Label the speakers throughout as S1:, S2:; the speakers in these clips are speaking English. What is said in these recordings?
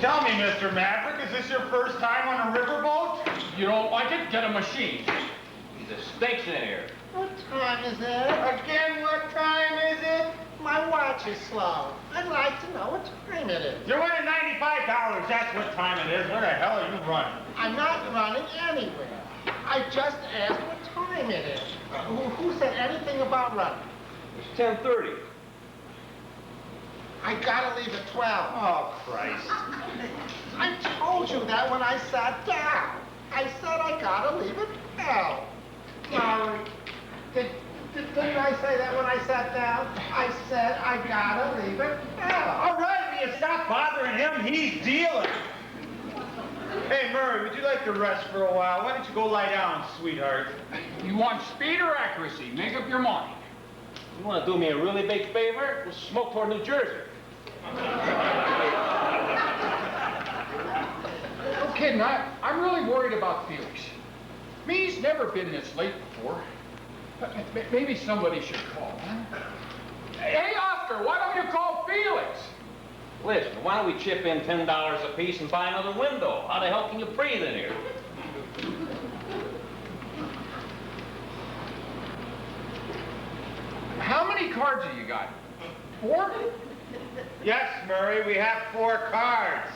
S1: Tell me, Mr. Maverick, is this your first time on a riverboat?
S2: You don't like it? Get a machine.
S3: The stinks in here.
S4: What time is it?
S1: Again, what time is it?
S4: My watch is slow. I'd like to know what time it is.
S1: You're winning $95. That's what time it is. Where the hell are you running?
S4: I'm not running anywhere. I just asked what time it is. Who said anything about running?
S3: It's 10:30.
S4: I gotta leave at 12.
S1: Oh, Christ.
S4: I told you that when I sat down. I said I gotta leave at 12. Sorry. Didn't I say that when I sat down? I said I gotta leave at 12.
S1: All right, will you stop bothering him? He's dealing. Hey, Murray, would you like to rest for a while? Why don't you go lie down, sweetheart?
S2: You want speed or accuracy? Make up your mind.
S3: You want to do me a really big favor? We'll smoke toward New Jersey.
S2: No kidding, I'm really worried about Felix. Me's never been this late before. Maybe somebody should call, huh? Hey, Oscar, why don't you call Felix?
S3: Listen, why don't we chip in $10 apiece and buy another window? How the hell can you breathe in here?
S2: How many cards have you got? 4?
S1: Yes, Murray, we have 4 cards.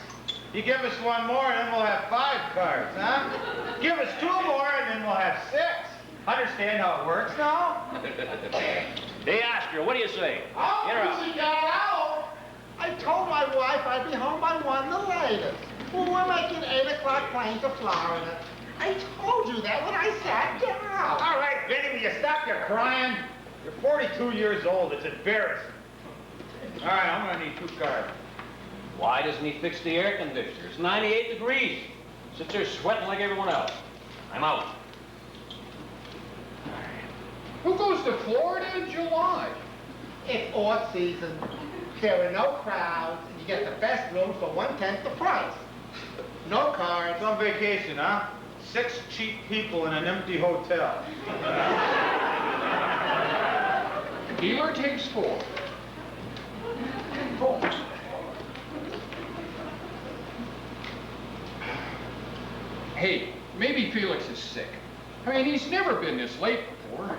S1: You give us 1 more, and then we'll have 5 cards, huh? Give us 2 more, and then we'll have 6. Understand how it works now?
S3: Hey, Oscar, what do you say?
S4: Oh,
S3: Get her up.
S4: she got out. I told my wife I'd be home by 1 the latest. Well, we're making 8 o'clock plane to Florida. I told you that when I sat down.
S1: All right, Vinny, will you stop your crying? You're 42 years old. It's embarrassing. All right, I'm going to need 2 cards.
S3: Why doesn't he fix the air conditioner? It's 98 degrees. Sits there sweating like everyone else. I'm out.
S2: Who goes to Florida in July?
S4: It's off season. There are no crowds, and you get the best rooms for 1/10 the price. No cards.
S1: It's on vacation, huh? 6 cheap people in an empty hotel.
S2: Dealer takes 4. Hey, maybe Felix is sick. I mean, he's never been this late before.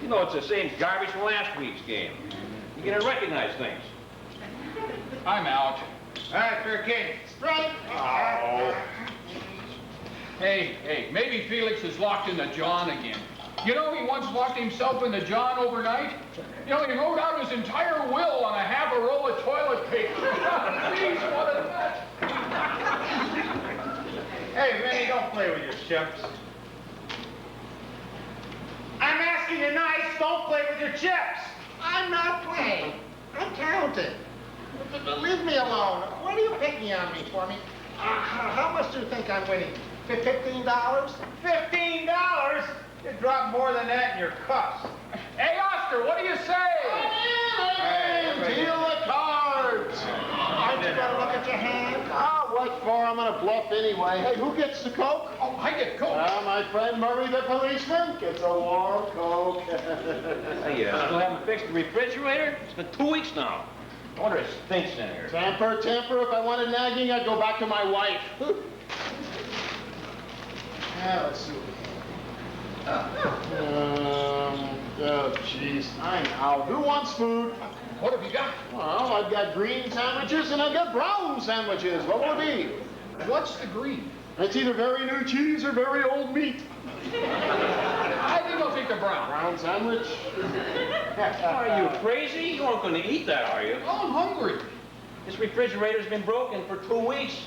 S3: You know, it's the same garbage from last week's game. You gotta recognize things.
S2: I'm out.
S1: All right, fair game.
S4: Straight.
S1: Oh.
S2: Hey, maybe Felix is locked in the John again. You know, he once locked himself in the John overnight. You know, he wrote out his entire will on a half a roll of toilet paper. Jeez, what a mess.
S1: Hey, Vinny, don't play with your chips. I'm asking you nice, don't play with your chips.
S4: I'm not playing. I'm counting. Leave me alone. What are you picking on me for me? How much do you think I'm winning? $15?
S1: $15? You drop more than that in your cups.
S2: Hey, Oscar, what do you say?
S4: Deal the cards. Aren't you going to look at your hand?
S5: Ah, what for? I'm gonna bluff anyway. Hey, who gets the Coke?
S2: Oh, I get Coke.
S5: My friend Murray the policeman gets a warm Coke.
S3: Hey, still haven't fixed the refrigerator? It's been 2 weeks now. I wonder if it stinks in here.
S5: Temper. If I wanted nagging, I'd go back to my wife. Now, let's see. Oh, jeez. I'm out. Who wants food?
S2: What have you got?
S5: Well, I've got green sandwiches and I've got brown sandwiches. What will it be?
S2: What's the green?
S5: It's either very new cheese or very old meat.
S2: I think I'll take the brown.
S5: Brown sandwich?
S3: Are you crazy? You aren't going to eat that, are you?
S2: Oh, I'm hungry.
S3: This refrigerator's been broken for 2 weeks.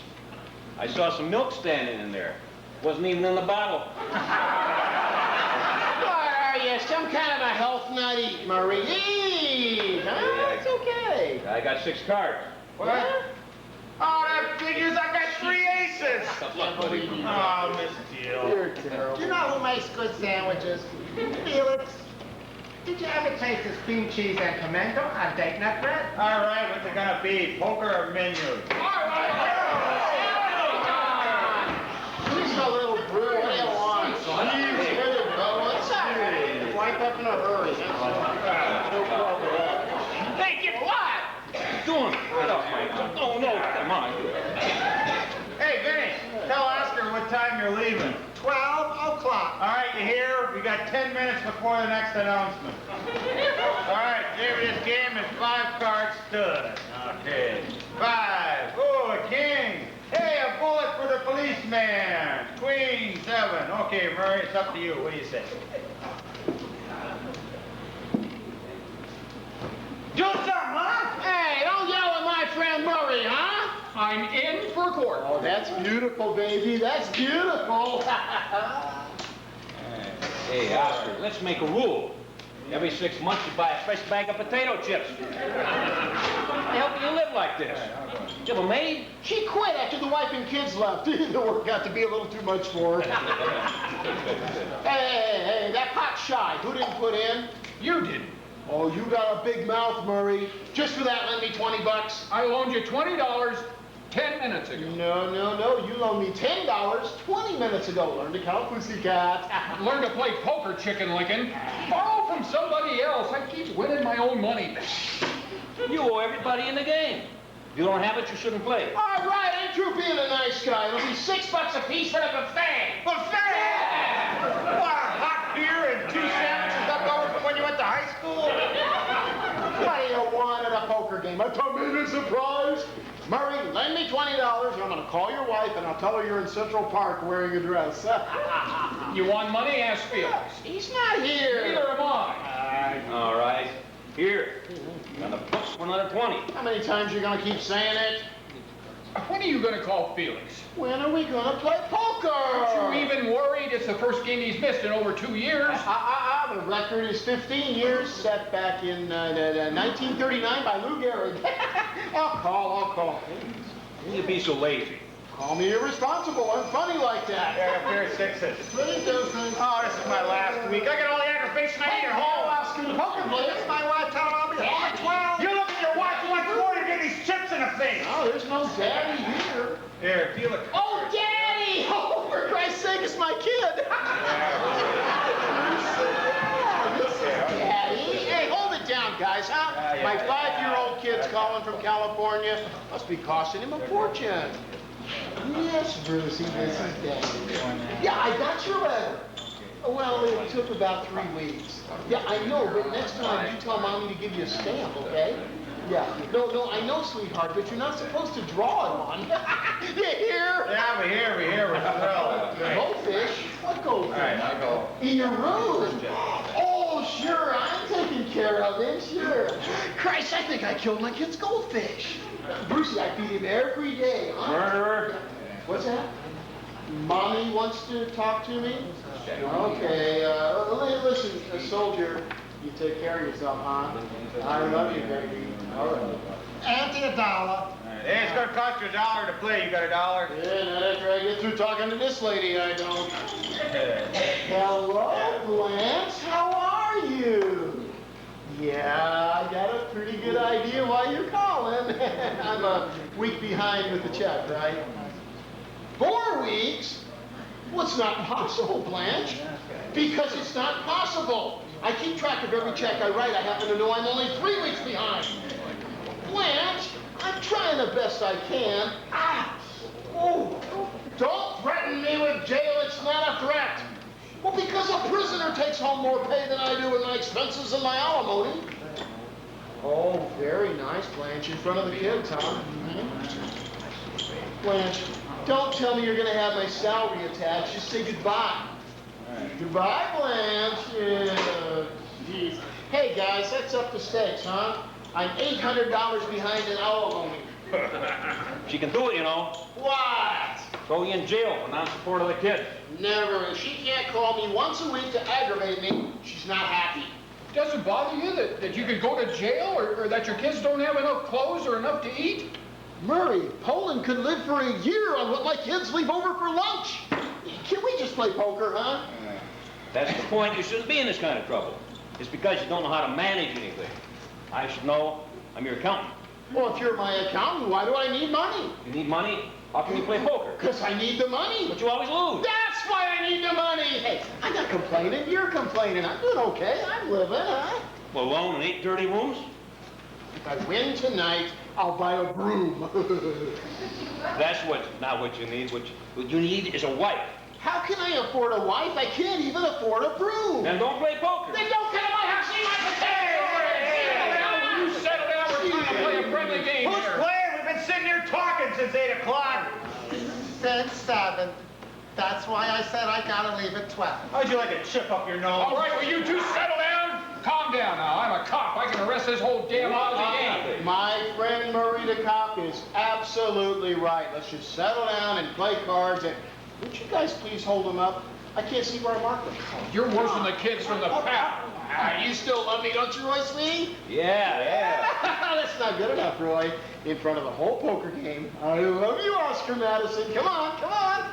S3: I saw some milk standing in there. Wasn't even in the bottle.
S5: What are you, some kind of a health nutty, Murray? Eat! Huh? It's okay.
S3: I got 6 cards.
S1: What? Oh, that figures I got 3 aces.
S3: Tough luck, buddy.
S1: Oh, Miss Deal.
S5: You're terrible.
S4: Do you know who makes good sandwiches? Felix. Did you ever taste his cream cheese and pimento on date nut bread?
S1: All right, what's it gonna be? Poker or menu?
S5: He's a little brew. What do you want? Jeez, where to go? What's that? Wipe up in a hurry. That's all. No problem.
S3: Hey, get what? What are you doing? Get off my... No, come on.
S2: on.
S1: Hey, Vinny, tell Oscar what time you're leaving.
S4: 12 o'clock.
S1: All right, you hear? We got 10 minutes before the next announcement. All right, this game is 5 cards stood. Okay. 5. Oh, a king. Hey, a bullet for the policeman. Queen, 7. Okay, Murray, it's up to you. What do you say? Do something, huh?
S5: Hey, don't yell at my friend Murray, huh?
S2: I'm in for court.
S5: Oh, that's beautiful, baby. That's beautiful.
S3: Hey, Oscar, let's make a rule. Every 6 months you buy a fresh bag of potato chips. How can you live like this? You have a maid?
S5: She quit after the wife and kids left. The work got to be a little too much for her. Hey, that pot's shy. Who didn't put in?
S2: You didn't.
S5: Oh, you got a big mouth, Murray. Just for that, lend me 20 bucks.
S2: I loaned you $20 10 minutes ago.
S5: No. You loaned me $10 20 minutes ago. Learn to count, pussycat.
S2: Learn to play poker, Chicken Lincoln. Borrow from somebody else. I keep winning my own money.
S3: You owe everybody in the game. If you don't have it, you shouldn't play.
S5: All right, ain't you being a nice guy? It'll be $6 a piece for the buffet.
S1: Buffet! What, hot beer and 2 sandwiches left over from when you went to high school?
S5: What do you want at a poker game? A tomato surprise? Murray, lend me $20 and I'm going to call your wife and I'll tell her you're in Central Park wearing a dress.
S2: You want money? Ask Felix.
S5: He's not here.
S2: Neither am I.
S3: All right. Here. On the books for another 20.
S5: How many times you going to keep saying it?
S2: When are you going to call Felix?
S5: When are we going to play poker?
S2: Aren't you even worried? It's the first game he's missed in over 2 years.
S5: The record is 15 years, set back in 1939 by Lou Gehrig. I'll call.
S3: You be so lazy.
S5: Call me irresponsible. I'm funny like that.
S1: Yeah, a pair of 6s.
S5: Please do things.
S1: Oh, this is my last week. I got all the aggravation I need at home.
S5: Oscar, poker player.
S4: My wife told me I'll be home at 12.
S1: You look at your watch, you want more to get these chips in the face.
S5: Oh, there's no daddy here.
S1: Here, feel it.
S5: Oh, Daddy! Oh, for Christ's sake, it's my kid. Daddy, hey, hold it down, guys, huh? My 5-year-old kid's calling from California. Must be costing him a fortune. Yes, Brucey, this is Daddy. Yeah, I got your letter. Well, it took about 3 weeks. Yeah, I know, but next time you tell Mommy to give you a stamp, okay? Yeah. No, I know, sweetheart, but you're not supposed to draw it on. You hear?
S1: Yeah, we're here. We're thrilled.
S5: Goldfish? What goldfish?
S1: All right, I'll go.
S5: In your room? Oh, sure, I'm taking care of it, sure. Christ, I think I killed my kid's goldfish. Brucey, I feed him every day, huh?
S3: Murderer.
S5: What's that? Mommy wants to talk to me? Okay, listen, soldier, you take care of yourself, huh? I love you, baby. All right.
S4: Auntie $1.
S1: Hey, it's gonna cost you $1 to play. You got $1?
S5: Yeah, now after I get through talking to this lady, I don't. Hello, Blanche. How are you? Yeah, I got a pretty good idea why you're calling. I'm a week behind with the check, right? 4 weeks? Well, it's not possible, Blanche. Because it's not possible. I keep track of every check I write. I happen to know I'm only 3 weeks behind. Blanche, I'm trying the best I can. Oh, don't threaten me with jail. It's not a threat. Well, because a prisoner takes home more pay than I do with my expenses and my alimony. Oh, very nice, Blanche. In front of the kids, huh? Blanche, don't tell me you're going to have my salary attached. Just say goodbye. Goodbye, Blanche. Yeah. Jeez. Hey, guys, that's up the stakes, huh? I'm $800 behind in alimony.
S3: She can do it, you know.
S5: What?
S3: Throw you in jail for non-support of the kid.
S5: Never. If she can't call me once a week to aggravate me, she's not happy.
S2: Doesn't bother you that you could go to jail or that your kids don't have enough clothes or enough to eat?
S5: Murray, Poland could live for a year on what my kids leave over for lunch. Can we just play poker, huh?
S3: That's the point. You shouldn't be in this kind of trouble. It's because you don't know how to manage anything. I should know. I'm your accountant.
S5: Well, if you're my accountant, why do I need money?
S3: You need money? How can you play poker?
S5: Because I need the money.
S3: But you always lose.
S5: That's why I need the money. Hey, I'm not complaining. You're complaining. I'm doing okay. I'm living, huh?
S3: Well, alone in 8 dirty rooms?
S5: If I win tonight, I'll buy a broom.
S3: That's not what you need. What you need is a wife.
S5: How can I afford a wife? I can't even afford a broom.
S3: Then don't play poker.
S5: Then don't get in my house. See my potato.
S2: You settle down. We're trying to play a friendly game
S1: Who's
S2: here.
S1: playing? We've been sitting here talking since 8 o'clock.
S4: Since 7. That's why I said I gotta leave at 12.
S1: How'd you like a chip up your nose?
S2: All right, will you two settle down? Calm down now. I'm a cop. I can arrest this whole damn lousy game.
S5: My friend Murray the cop is absolutely right. Let's just settle down and play cards. And would you guys please hold them up? I can't see where I marked them.
S2: You're worse than the kids from the pap.
S5: You still love me, don't you, Roy Sweeney?
S3: Yeah.
S5: That's not good enough, Roy. In front of the whole poker game. I love you, Oscar Madison. Come on, come on.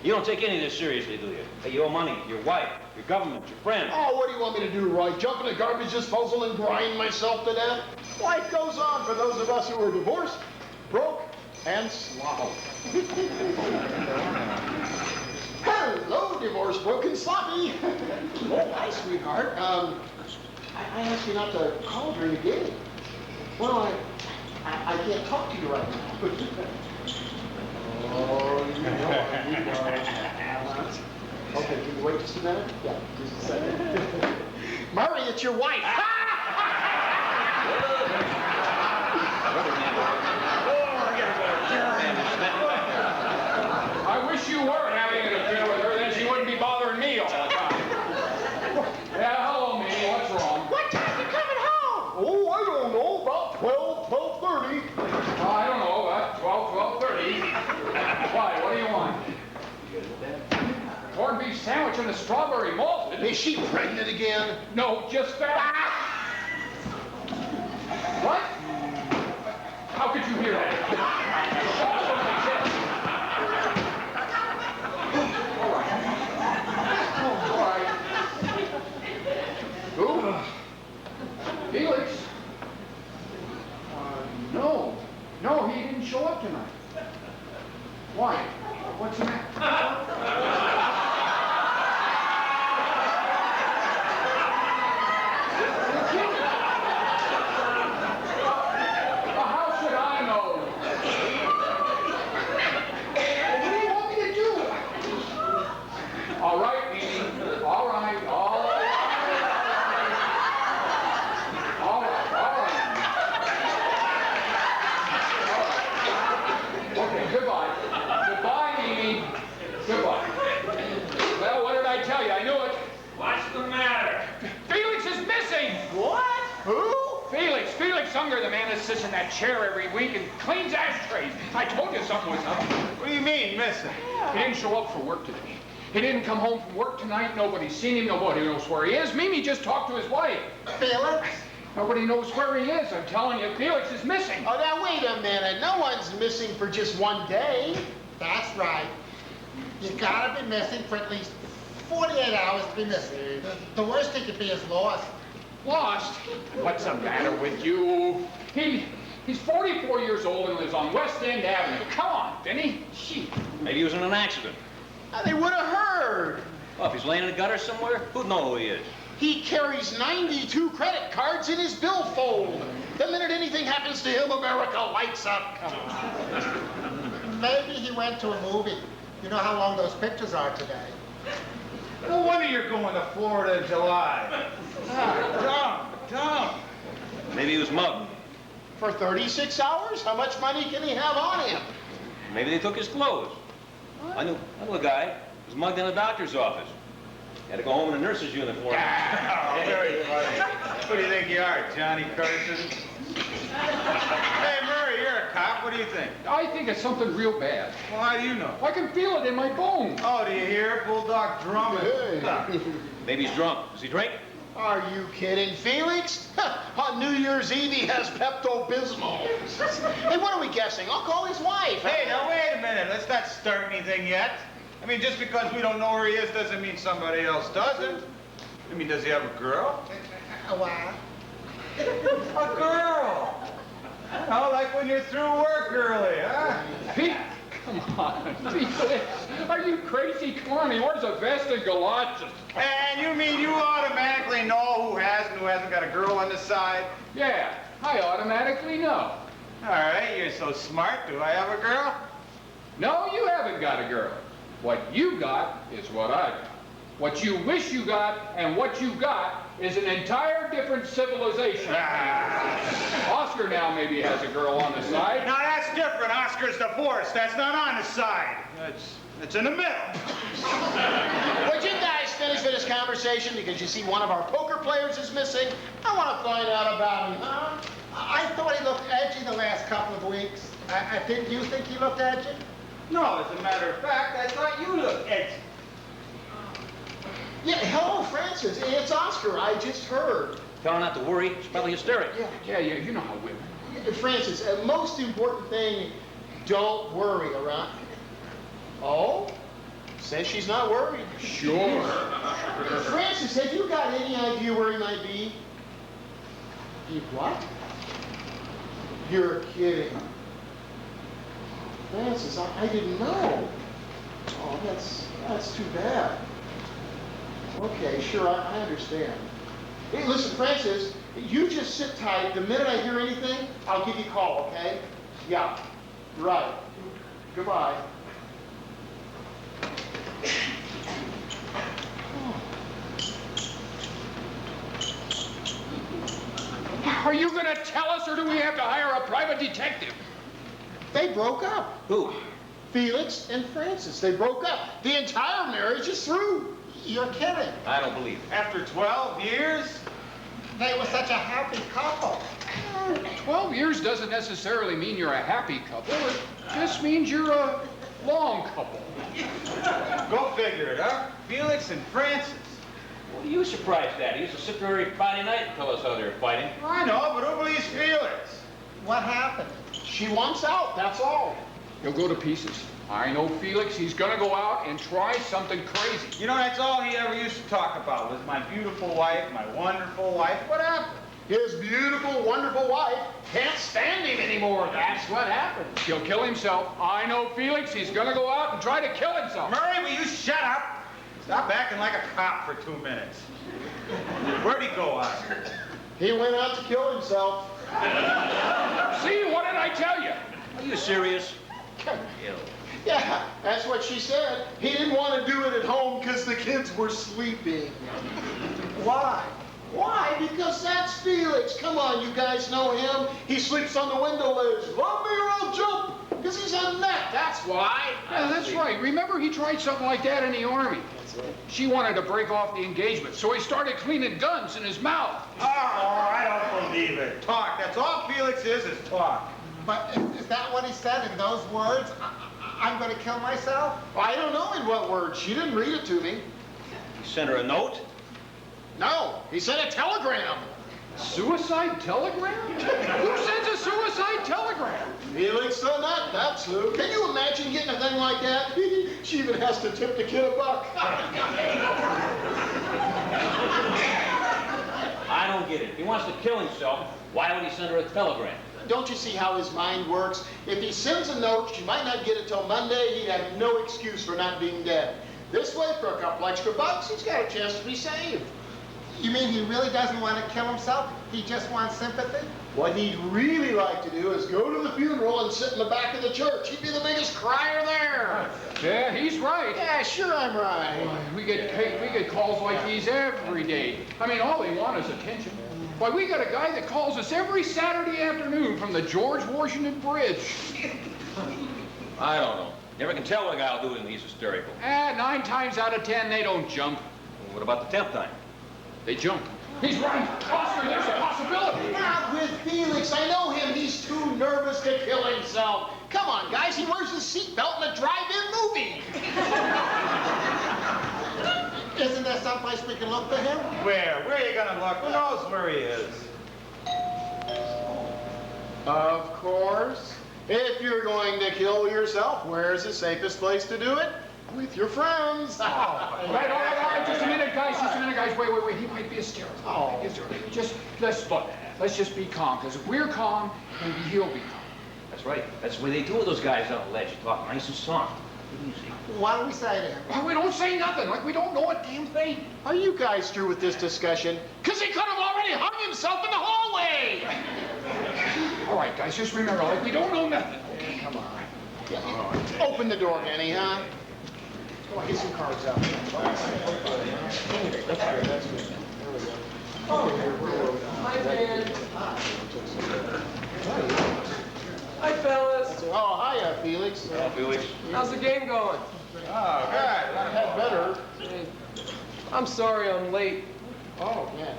S3: You don't take any of this seriously, do you? Hey, you owe money, your wife, your government, your friends.
S5: Oh, what do you want me to do, Roy? Jump in a garbage disposal and grind myself to death? Life goes on for those of us who are divorced, broke, and sloppy. Hello, divorced, broken, sloppy. Oh, hi, sweetheart. I asked you not to call during the game. Well, I can't talk to you right now. Oh, you know. Okay, can you wait just a minute? Yeah, just a second. Murray, it's your wife.
S2: I wish you were having an affair with her, then she wouldn't be bothering me all the time. Yeah, hello, Mimi. What's wrong?
S4: What time you coming home?
S5: Oh, I don't know, about 12:30.
S2: I don't know, about 12:30. Why? What do you want? Corned beef sandwich and a strawberry malted.
S5: Is she pregnant again?
S2: No, just that. What? How could you hear that? All right. Who? Felix? No. No, he didn't show up tonight. Why? What's the matter? How should I know? What do you want me to do? All right, Mimi. All right. All right. All right. Okay, goodbye. Goodbye, Mimi. Goodbye. Well, what did I tell you? I knew it.
S3: What's the matter?
S2: Felix is missing.
S5: What? Who?
S2: Felix Unger, the man that sits in that chair every week and cleans ashtrays. I told you something was up.
S1: What do you mean, missing?
S2: He didn't show up for work today. He didn't come home from work tonight. Nobody's seen him. Nobody knows where he is. Mimi just talked to his wife.
S4: Felix?
S2: Nobody knows where he is. I'm telling you, Felix is missing.
S5: Oh, now wait a minute. No one's missing for just one day.
S4: That's right. You gotta be missing for at least 48 hours to be missing. The worst he could be is lost.
S2: Lost? What's the matter with you? He's 44 years old and lives on West End Avenue. Come on, Vinny. Gee.
S3: Maybe he was in an accident.
S5: They would have heard.
S3: Well, if he's laying in a gutter somewhere, who'd know who he is?
S5: He carries 92 credit cards in his billfold. The minute anything happens to him, America lights up.
S4: Maybe he went to a movie. You know how long those pictures are today.
S1: No wonder you're going to Florida in July. Dumb.
S3: Maybe he was mugged.
S5: For 36 hours? How much money can he have on him?
S3: Maybe they took his clothes. I knew a guy who was mugged in a doctor's office. Had to go home in a nurse's uniform.
S1: Oh, very funny. What do you think you are, Johnny Carson? Hey, Murray, you're a cop. What do you think?
S2: I think it's something real bad.
S1: Well, how do you know?
S2: I can feel it in my bones.
S1: Oh, do you hear? Bulldog drumming.
S5: Hey.
S3: Maybe he's drunk. Does he drink?
S5: Are you kidding, Felix? On New Year's Eve, he has Pepto-Bismol. Hey, what are we guessing? I'll call his wife.
S1: Hey, now wait a minute. Let's not start anything yet. I mean, just because we don't know where he is doesn't mean somebody else doesn't. I mean, does he have a girl?
S4: What?
S1: A girl! Oh, like when you're through work early, huh?
S2: Pete, come on. Felix, are you crazy? Come on, he wears a vest and galoshes.
S1: And you mean you automatically know who has and who hasn't got a girl on the side?
S2: Yeah, I automatically know.
S1: All right, you're so smart. Do I have a girl?
S2: No, you haven't got a girl. What you got is what I got. What you wish you got and what you got is an entire different civilization. Oscar now maybe has a girl on the side.
S1: Now that's different. Oscar's divorced. That's not on the side. It's in the middle.
S5: Would you guys finish with this conversation? Because you see one of our poker players is missing. I want to find out about him, huh?
S4: I thought he looked edgy the last couple of weeks. Didn't you think he looked edgy?
S1: No, as a matter of fact, I thought you looked edgy.
S5: Yeah, hello, Francis. It's Oscar. I just heard.
S3: Tell her not to worry. She's probably hysteric.
S2: Yeah, you know how women.
S5: Francis, most important thing, don't worry, all right? Oh? Says she's not worried.
S2: Sure.
S5: Francis, have you got any idea where he might be? You what? You're kidding. Francis, I didn't know. Oh, that's too bad. Okay, sure, I understand. Hey, listen, Francis, you just sit tight. The minute I hear anything, I'll give you a call, okay? Yeah, right. Goodbye.
S2: Are you going to tell us, or do we have to hire a private detective?
S5: They broke up.
S3: Who?
S5: Felix and Francis. They broke up. The entire marriage is through.
S4: You're kidding.
S3: I don't believe it.
S1: After 12 years?
S4: They were such a happy couple.
S2: 12 years doesn't necessarily mean you're a happy couple. It just means you're a long couple.
S1: Go figure it, huh? Felix and Francis.
S3: What are you surprised at? He used to sit there every Friday night and tell us how they were fighting.
S1: I know, but who believes Felix?
S4: What happened?
S5: She wants out, that's all.
S2: He'll go to pieces. I know Felix, he's gonna go out and try something crazy.
S1: You know, that's all he ever used to talk about was my beautiful wife, my wonderful wife. What happened?
S5: His beautiful, wonderful wife can't stand him anymore. That's what happened.
S2: He'll kill himself. I know Felix, he's gonna go out and try to kill himself.
S1: Murray, will you shut up? Stop acting like a cop for 2 minutes. Where'd he go, Oscar?
S5: He went out to kill himself.
S2: See, what did I tell you?
S3: Are you serious?
S5: Yeah, that's what she said. He didn't want to do it at home because the kids were sleeping.
S4: Why?
S5: Why? Because that's Felix. Come on, you guys know him. He sleeps on the window ledge. Love me or I'll jump. Because he's a nut, that's why.
S2: Yeah, that's right. Remember, he tried something like that in the Army. She wanted to break off the engagement, so he started cleaning guns in his mouth.
S1: Oh, I don't believe it. Talk. That's all Felix is talk.
S4: But is that what he said in those words? I'm going to kill myself?
S5: I don't know in what words. She didn't read it to me.
S3: He sent her a note?
S5: No, he sent a telegram.
S2: Suicide telegram? Who sends a suicide telegram?
S5: Felix the nut, that's who. Can you imagine getting a thing like that? She even has to tip the kid $1.
S3: I don't get it. If he wants to kill himself, why would he send her a telegram?
S5: Don't you see how his mind works? If he sends a note, she might not get it till Monday. He'd have no excuse for not being dead. This way, for a couple extra bucks, he's got a chance to be saved.
S4: You mean he really doesn't want to kill himself? He just wants sympathy?
S5: What he'd really like to do is go to the funeral and sit in the back of the church. He'd be the biggest crier there.
S2: Yeah, he's right.
S5: Yeah, sure I'm right.
S2: We get calls like these every day. I mean, all they want is attention. Why, we got a guy that calls us every Saturday afternoon from the George Washington Bridge.
S3: I don't know. Never can tell what a guy will do when he's hysterical.
S2: 9 times out of 10, they don't jump.
S3: Well, what about the 10th time?
S2: They jump. He's right. Oscar, there's a possibility.
S5: Not with Felix. I know him. He's too nervous to kill himself. Come on, guys. He wears his seatbelt in a drive-in movie.
S4: Isn't there someplace we can look for him?
S1: Where? Where are you gonna look? Who knows where he is?
S5: Of course. If you're going to kill yourself, where's the safest place to do it? With your friends.
S2: All right, just a minute, guys, wait, he might be hysterical.
S5: Oh.
S2: Let's just be calm, because if we're calm, maybe he'll be calm.
S3: That's right. That's the way they do with those guys on the ledge. Talk nice and soft. Easy.
S4: What do we say to him?
S2: Well, we don't say nothing, like we don't know a damn thing.
S5: Are you guys through with this discussion? Because he could have already hung himself in the hallway.
S2: All right, guys, just remember, like we don't know nothing.
S5: Come on. Yeah, open the door, Manny, huh? Come on, get some cards out. That's good, that's good. There we go.
S6: Hi, Dan. Hi, fellas.
S5: Oh, hiya, Felix.
S6: How's the game going?
S1: Oh, good.
S5: Had better.
S6: Hey, I'm sorry I'm late.
S5: Oh, yeah.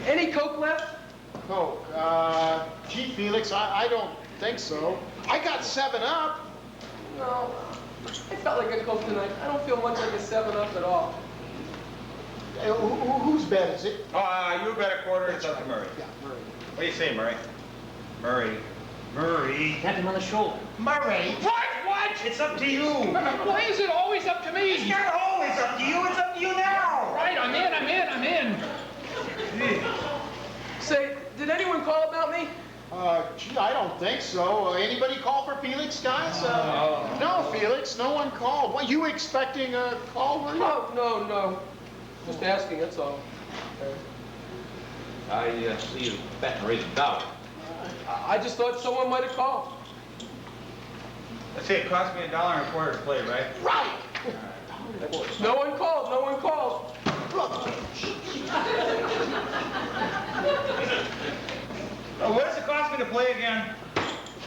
S6: Any Coke left?
S5: Coke. Gee, Felix, I don't think so. I got 7-Up.
S6: No. I felt like a Coke tonight. I don't feel much like a 7-Up at all.
S5: Whose bet is it?
S1: You bet a quarter. It's up to Murray.
S5: Yeah, Murray.
S1: What do you say, Murray? Murray. Murray.
S3: Tap him on the shoulder.
S1: Murray. What? It's up to you.
S2: Why is it always up to me?
S1: It's not always up to you. It's up to you now.
S2: Right, I'm in.
S6: Say, did anyone call about me?
S5: Gee, I don't think so. Anybody call for Felix, guys? No, Felix, no one called. What, you expecting a call, were you?
S6: Oh, no. Just asking, that's all.
S3: I see you betting raising $1.
S6: I just thought someone might have called.
S1: Let's say it cost me $1.25 to play, right?
S5: Right!
S6: No one called.
S1: What does it cost me to play again?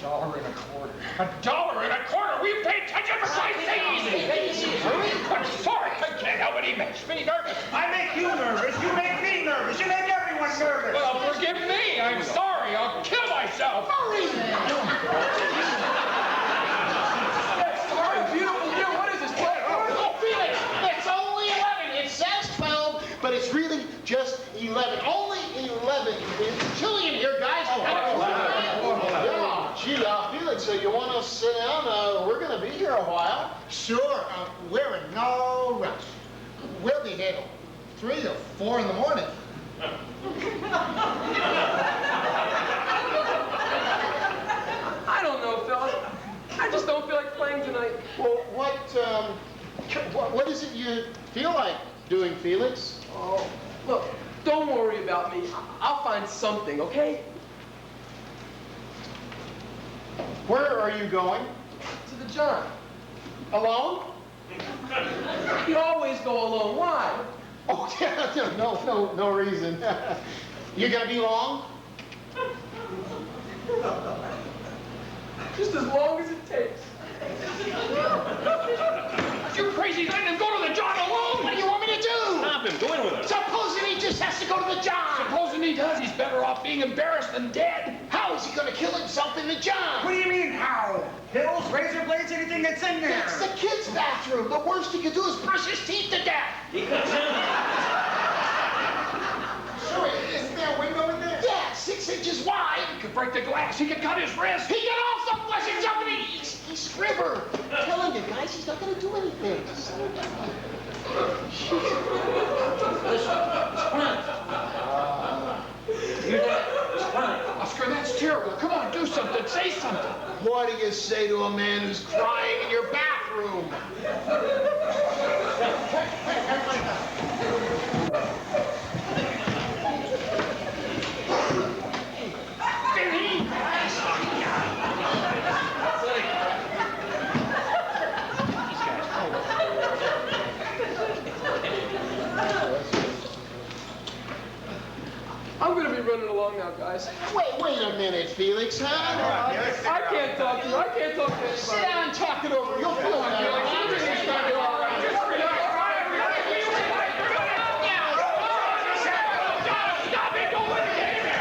S2: $1.25. $1.25? Will you pay attention for Christ's sake? Easy. I'm sorry. I can't help it. He makes me nervous.
S1: I make you nervous. You make me nervous. You make everyone nervous.
S2: Well, forgive me. I'm sorry. I'll kill myself.
S6: Sorry, beautiful year. What is this?
S5: Oh, Felix, it's only 11. It says 12, but it's really just 11. Only 11. It's chilly in here, guys. Yeah, gee, Felix, you want to sit down? We're going to be here a while.
S4: Sure, we're in no rush. We'll be here till 3 or 4 in the morning.
S6: I don't know, fellas. I just don't feel like playing tonight.
S5: Well, what is it you feel like doing, Felix?
S6: Oh, look, don't worry about me. I'll find something, okay?
S5: Where are you going?
S6: To the John.
S5: Alone?
S6: You always go alone. Why?
S5: Oh, yeah, no reason. You gonna be long?
S6: Just as long as it takes.
S2: You crazy, letting him go to the John alone?
S5: What do you want me to do?
S3: Stop him. Go in with us.
S5: Supposing he just has to go to the John.
S2: Supposing he does, he's better off being embarrassed than dead.
S5: How is he gonna kill himself in the John?
S1: What do you mean, how? Pills, razor blades, anything that's in there.
S5: It's the kid's bathroom. The worst he could do is brush his teeth to death.
S4: Sure, isn't there a window in there?
S5: Yeah, 6 inches wide.
S2: He could break the glass. He could cut his wrist.
S5: He can also flush himself and he's Scribber. I'm telling you guys, he's not gonna do anything.
S2: Oscar, that's terrible. Come on, do something. Say something.
S5: What do you say to a man who's crying in your bathroom?
S6: I'm gonna be running along now, guys.
S5: Wait a minute, Felix, huh?
S6: I can't talk to you. I can't talk to anybody.
S5: Sit down and talk it over. You'll feel it.
S2: Everything's gonna be all right. Just relax. Stop it. Don't let it get in there.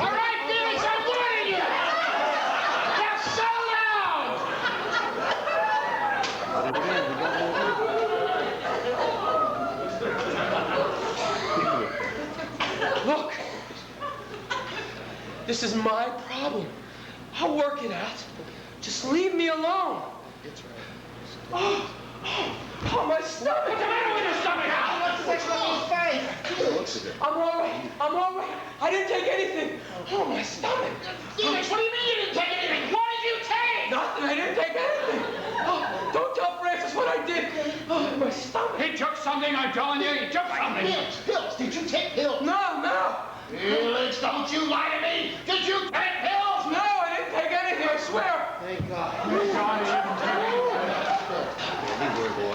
S5: All right, Felix, I'm warning you. Now settle down.
S6: Look, this is my problem. I'll work it out. Just leave me alone. Oh, my stomach! What's the matter with your stomach? I'm all right. I didn't take anything. Oh, my stomach.
S5: Felix, what do you mean you didn't take anything? What did you take?
S2: something, I'm telling you. He took something.
S5: Pills. Did you take pills?
S6: No.
S5: Felix, don't you lie to me. Did you take pills?
S6: No, I didn't take anything, I swear.
S5: Thank God.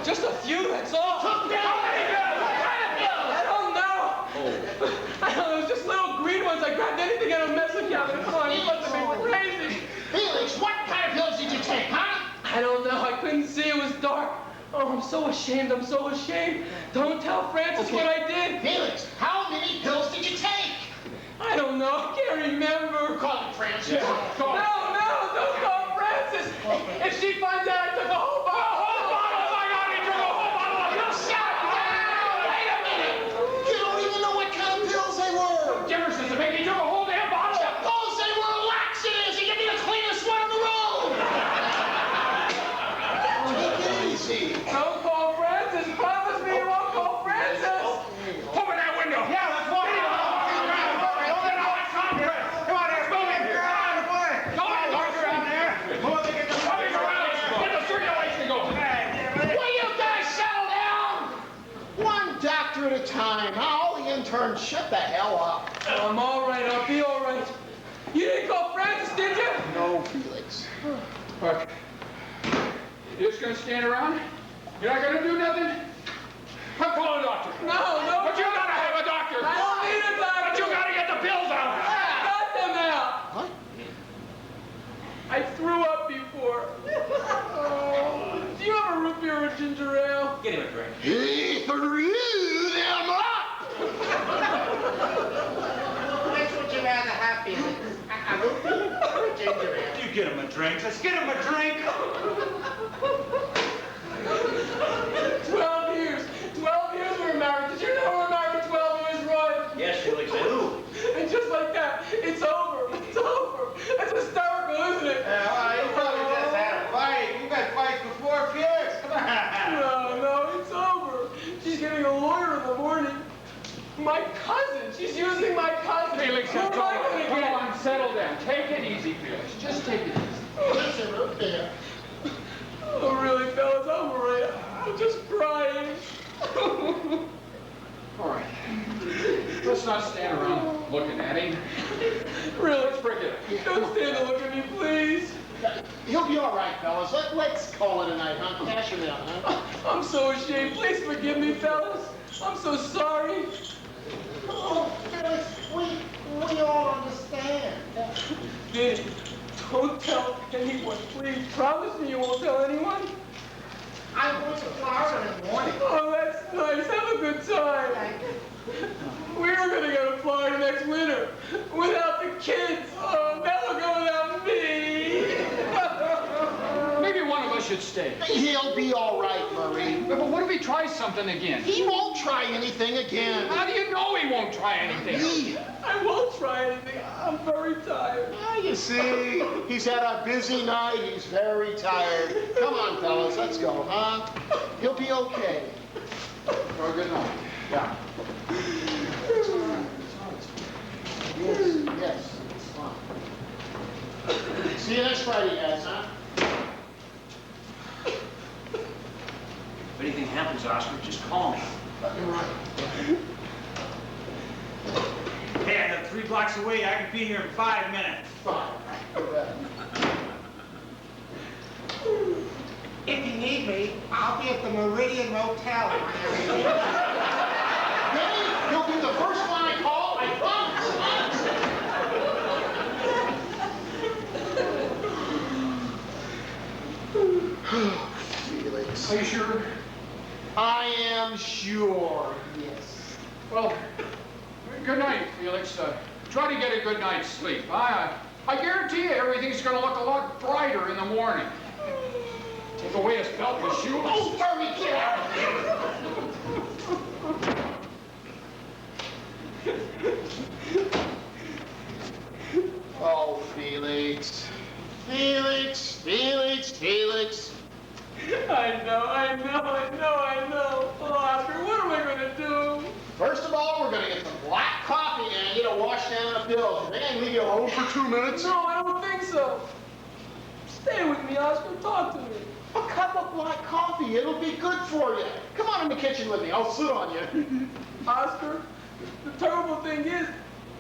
S6: Just a few, that's all.
S5: Took pills? What kind of pills?
S6: I don't know. I don't know, it was just little green ones. I grabbed anything out of a medicine cabinet. Come on, you must have been crazy.
S5: Felix, what kind of pills did you take, huh?
S6: I don't know, I couldn't see, it was dark. Oh, I'm so ashamed, I'm so ashamed. Don't tell Francis what I did.
S5: Felix, how many pills did you take?
S6: I don't know, I can't remember.
S5: Call him, Francis.
S2: Yeah, call him.
S6: No, don't call Francis. If she finds out I took a whole bottle.
S5: Wait a minute! You don't even know what kind of pills they were!
S2: Difference does it make? He took a whole damn bottle.
S5: Suppose they were laxatives! You give me the cleanest one in the room! Take it easy.
S6: Don't call Francis. Promise me you won't call Francis.
S2: Open that window.
S1: Yeah, let's walk in. Come on, here, move in. Come on, boy. Come on, Arthur, out there. Move it, get the
S2: Coming around. Get the circulation going.
S5: Will you guys settle down? One doctor at a time. All the interns, shut the hell up.
S6: I'm all right. I'll be all right. You didn't call Francis, did you?
S5: No, Felix.
S2: Look, you just gonna stand around? You're not gonna do nothing? I'll call a doctor.
S6: No.
S2: But you gotta have a doctor.
S6: I don't need a doctor.
S2: But you gotta get the pills out.
S6: Got them out.
S5: What?
S6: I threw up before. Oh, do you have a root beer or ginger ale?
S3: Get him a drink.
S5: He threw them up!
S4: Which would you rather have, Felix? A root beer or a ginger ale?
S1: You get him a drink. Let's get him a drink.
S6: 12 years. 12 years we were married. Did you know we were married 12 years, Roy?
S3: Yes, Felix, I do.
S6: And just like that, it's over. It's over. That's hysterical, isn't it?
S1: You probably just had a fight. You've had fights before, Felix. Come on.
S6: No, it's over. She's getting a lawyer in the morning. My cousin. She's using my cousin.
S2: Felix,
S6: Who am I gonna
S2: come
S6: get?
S2: on, settle down. Take it easy, Felix. Just take it easy.
S5: Here's a root beer.
S6: Oh, really, fellas, I'm all right. I'm just crying.
S2: All right. Let's not stand around looking at him.
S6: Really,
S2: Let's break it up.
S6: don't stand and look at me, please.
S5: He'll be all right, fellas. Let's call it a night, huh? Cash him out, huh?
S6: I'm so ashamed. Please forgive me, fellas. I'm so sorry.
S4: Oh, Felix, we all understand.
S6: Vinny, don't tell anyone, please. Promise me you won't tell anyone.
S4: I'm going to Florida in the morning.
S6: Oh, that's nice. Have a good time. We were gonna go to Florida next winter without the kids. Oh, they'll go without me.
S2: Maybe one of us should stay.
S5: He'll be all right, Murray.
S2: But what if he tries something again?
S5: He won't try anything again.
S2: How do you know he won't try anything?
S6: I won't try anything. I'm very tired.
S5: You see, he's had a busy night. He's very tired. Come on, fellas, let's go, huh? He'll be okay.
S2: Well, good night.
S5: Yeah. It's all right. Yes, it's fine. See you next Friday, guys, huh?
S3: If anything happens, Oscar, just call me.
S5: You're right.
S1: Hey, I live 3 blocks away. I can be here in 5 minutes.
S5: Fine. Go ahead.
S4: If you need me, I'll be at the Meridian Motel.
S5: Benny, you'll be the first one I call. I promise. Felix.
S2: Are you sure?
S5: I am sure, yes.
S2: Well, good night, Felix. Try to get a good night's sleep. I guarantee you everything's going to look a lot brighter in the morning. The way his belt was shoes.
S5: Oh, Murray, get out of here! Oh, Felix. Felix.
S6: I know. Oh, Oscar, what am I gonna do?
S5: First of all, we're gonna get some black coffee and get a wash down the bills. You think I can leave you alone for 2 minutes?
S6: No, I don't think so. Stay with me, Oscar. Talk to me.
S5: A cup of black coffee. It'll be good for you. Come on in the kitchen with me. I'll sit on you.
S6: Oscar, the terrible thing is,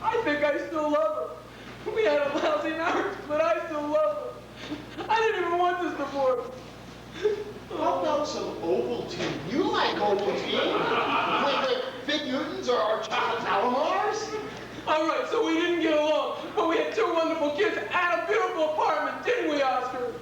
S6: I think I still love her. We had a lousy marriage, but I still love her. I didn't even want this divorce.
S5: How about some Ovaltine? You like Ovaltine? With the Fig Newtons or chocolate calamars?
S6: All right, so we didn't get along, but we had 2 wonderful kids and a beautiful apartment, didn't we, Oscar?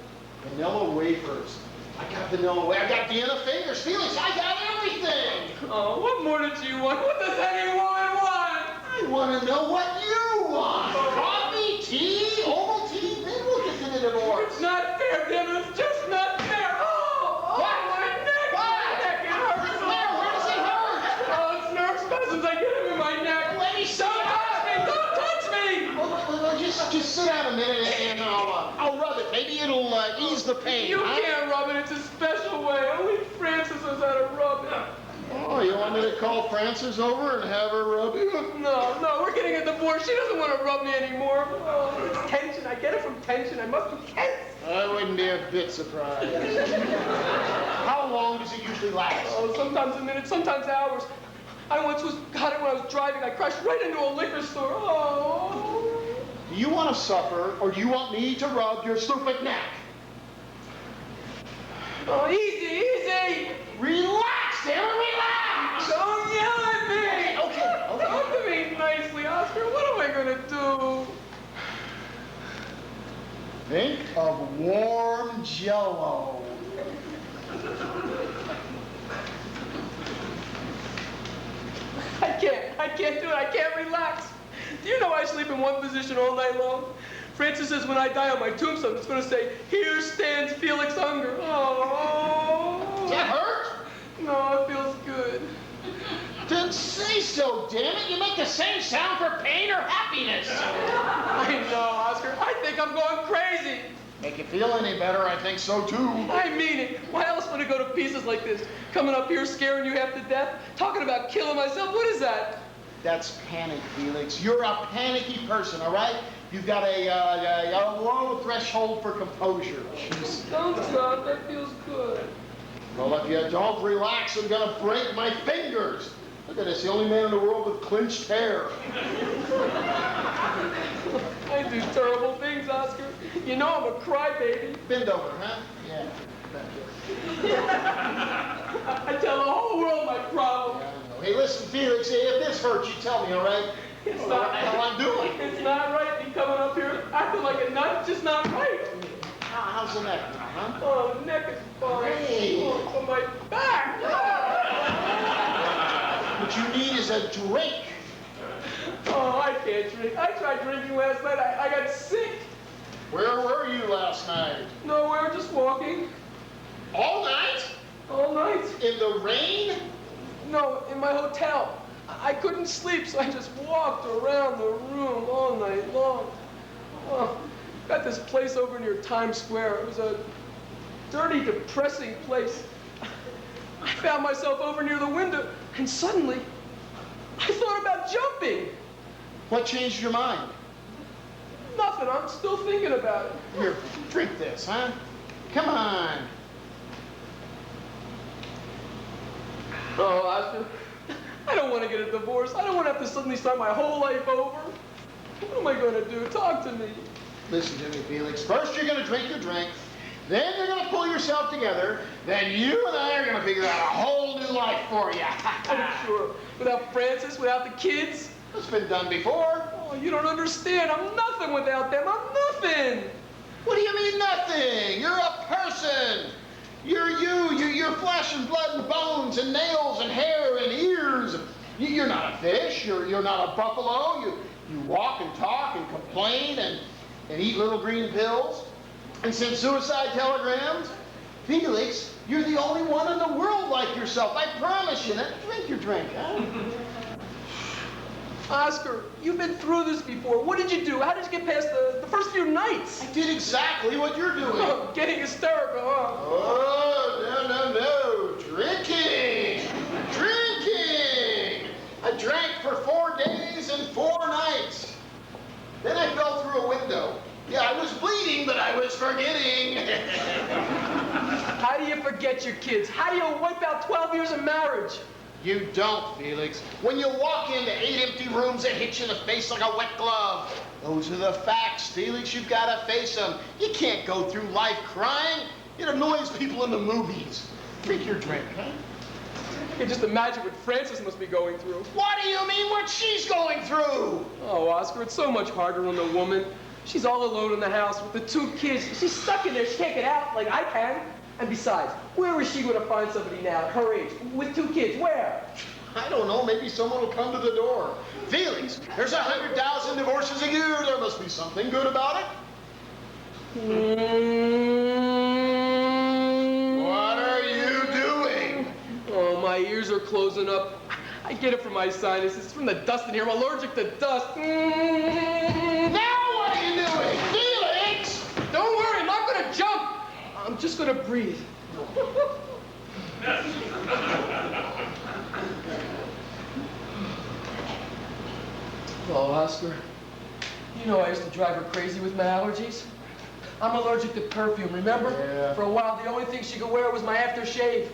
S5: Vanilla wafers. I got vanilla wafers. I got Vienna fingers. Felix, I got everything.
S6: Oh, what more did you want? What does any woman want?
S5: I want to know what you want. Coffee, tea, Ovaltine, then we'll get to the divorce.
S6: It's not fair, Devin. It's just not fair. Oh,
S5: What?
S6: my neck.
S5: What?
S6: My neck, it hurts.
S5: Where's Claire? Where does it hurt?
S6: Oh, it's nerve spasms. I get them in my neck.
S5: Let me see.
S6: Don't touch me. Don't touch me.
S5: Well, just sit down a minute and I'll rub it. Maybe it'll ease the pain.
S6: You
S5: huh?
S6: can't rub it. It's a special way. Only Francis knows how to rub it.
S5: Oh, you want me to call Frances over and have her rub you?
S6: No, we're getting a divorce. She doesn't want to rub me anymore. Oh, it's tension. I get it from tension. I must be tense.
S5: I wouldn't be a bit surprised. How long does it usually last?
S6: Oh, sometimes a minute, sometimes hours. I once got it when I was driving. I crashed right into a liquor store. Oh.
S5: Do you want to suffer or do you want me to rub your stupid neck?
S6: Oh, easy.
S5: Relax, damn it, relax!
S6: Don't yell at me.
S5: Okay.
S6: Talk to me nicely, Oscar. What am I going to do?
S5: Think of warm Jell-O.
S6: I can't do it. I can't relax. Do you know I sleep in one position all night long? Francis says when I die on my tombstone, it's going to say, "Here stands Felix Unger." Oh.
S5: Does that hurt?
S6: No, it feels good.
S5: Then say so, damn it. You make the same sound for pain or happiness.
S6: I know, Oscar. I think I'm going crazy.
S5: Make you feel any better, I think so too.
S6: I mean it. Why else would I go to pieces like this? Coming up here scaring you half to death? Talking about killing myself? What is that?
S5: That's panic, Felix. You're a panicky person, all right? You've got a low threshold for composure.
S6: Don't stop. That feels good.
S5: Well, if you don't relax, I'm gonna break my fingers. Look at this, the only man in the world with clenched hair.
S6: I do terrible things, Oscar. You know I'm a crybaby.
S5: Bend over, huh? Yeah. Back here.
S6: I tell the whole world my problem.
S5: Yeah, I know. Hey, listen, Felix, if this hurts, you tell me, all right?
S6: It's
S5: What
S6: not
S5: the hell I'm doing?
S6: It's not right. You coming up here acting like a nut. It's just not right.
S5: How's the neck now, huh?
S6: Oh, the neck is fine.
S5: Hey.
S6: Oh, my back.
S5: What you need is a drink.
S6: Oh, I can't drink. I tried drinking last night. I got sick.
S5: Where were you last night?
S6: Nowhere, just walking.
S5: All night?
S6: All night.
S5: In the rain?
S6: No, in my hotel. I couldn't sleep, so I just walked around the room all night long. Oh, got this place over near Times Square. It was a dirty, depressing place. I found myself over near the window, and suddenly, I thought about jumping.
S5: What changed your mind?
S6: Nothing, I'm still thinking about it.
S5: Here, drink this, huh? Come on.
S6: Oh, Oscar, I don't want to get a divorce. I don't want to have to suddenly start my whole life over. What am I going to do? Talk to me.
S5: Listen to me, Felix. First, you're going to drink your drink. Then you're going to pull yourself together. Then you and I are going to figure out a whole new life for you.
S6: I'm sure. Without Francis, without the kids.
S5: It's been done before.
S6: Oh, you don't understand. I'm nothing without them. I'm nothing.
S5: What do you mean nothing? You're a person. You're you. You're flesh and blood and bones and nails and hair and ears. You're not a fish. You're not a buffalo. You walk and talk and complain and eat little green pills and send suicide telegrams. Felix, you're the only one in the world like yourself. I promise you. Now, drink your drink, huh?
S6: Oscar, you've been through this before. What did you do? How did you get past the first few nights?
S5: I did exactly what you're doing.
S6: Oh, getting hysterical, huh?
S5: Oh, no. Drinking. I drank for 4 days and 4 nights. Then I fell through a window. Yeah, I was bleeding, but I was forgetting.
S6: How do you forget your kids? How do you wipe out 12 years of marriage?
S5: You don't, Felix. When you walk into 8 empty rooms that hit you in the face like a wet glove. Those are the facts, Felix. You've got to face them. You can't go through life crying. It annoys people in the movies. Drink your drink, huh?
S6: You can just imagine what Frances must be going through.
S5: What do you mean what she's going through?
S6: Oh, Oscar, it's so much harder on the woman. She's all alone in the house with the 2 kids. She's stuck in there. She can't get out like I can. And besides, where is she going to find somebody now at her age with 2 kids? Where?
S5: I don't know. Maybe someone will come to the door. Felix, there's 100,000 divorces a year. There must be something good about it. What are you doing?
S6: Oh, my ears are closing up. I get it from my sinuses. It's from the dust in here. I'm allergic to dust.
S5: Now what are you doing? Felix!
S6: Don't worry, I'm not going to jump. I'm just going to breathe. Oh, Oscar, you know I used to drive her crazy with my allergies. I'm allergic to perfume, remember?
S5: Yeah.
S6: For a while, the only thing she could wear was my aftershave.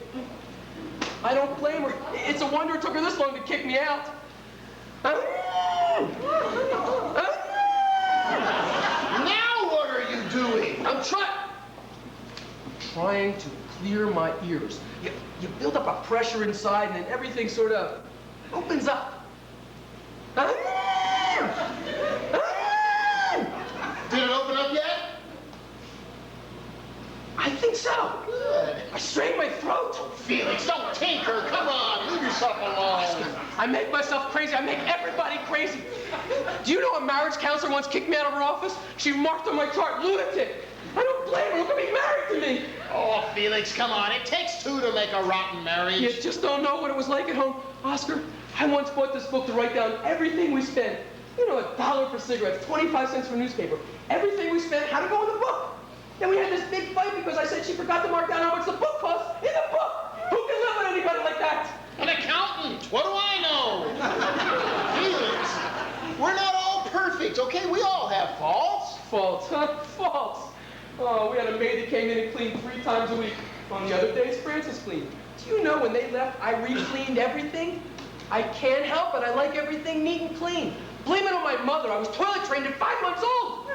S6: I don't blame her. It's a wonder it took her this long to kick me out.
S5: Now what are you doing?
S6: I'm trying to clear my ears. You build up a pressure inside, and then everything sort of opens up.
S5: Did it open up yet?
S6: I think so.
S5: Good.
S6: I strained my throat.
S5: Felix, don't tinker. Come on, leave yourself alone.
S6: I make myself crazy. I make everybody crazy. Do you know a marriage counselor once kicked me out of her office? She marked on my chart, lunatic. I don't blame her. Look at me married to me.
S5: Oh, Felix, come on. It takes 2 to make a rotten marriage.
S6: You just don't know what it was like at home. Oscar, I once bought this book to write down everything we spent. You know, $1 for cigarettes, 25 cents for newspaper. Everything we spent had to go in the book. Then we had this big fight because I said she forgot to mark down how much the book cost in the book. Who can live with anybody like that?
S5: An accountant. What do I know? Felix, we're not all perfect, okay? We all have faults.
S6: Faults, huh? Faults. Oh, we had a maid that came in and cleaned 3 times a week. On the other days, Frances cleaned. Do you know when they left, I re-cleaned everything? I can't help it. I like everything neat and clean. Blame it on my mother. I was toilet trained at 5 months old.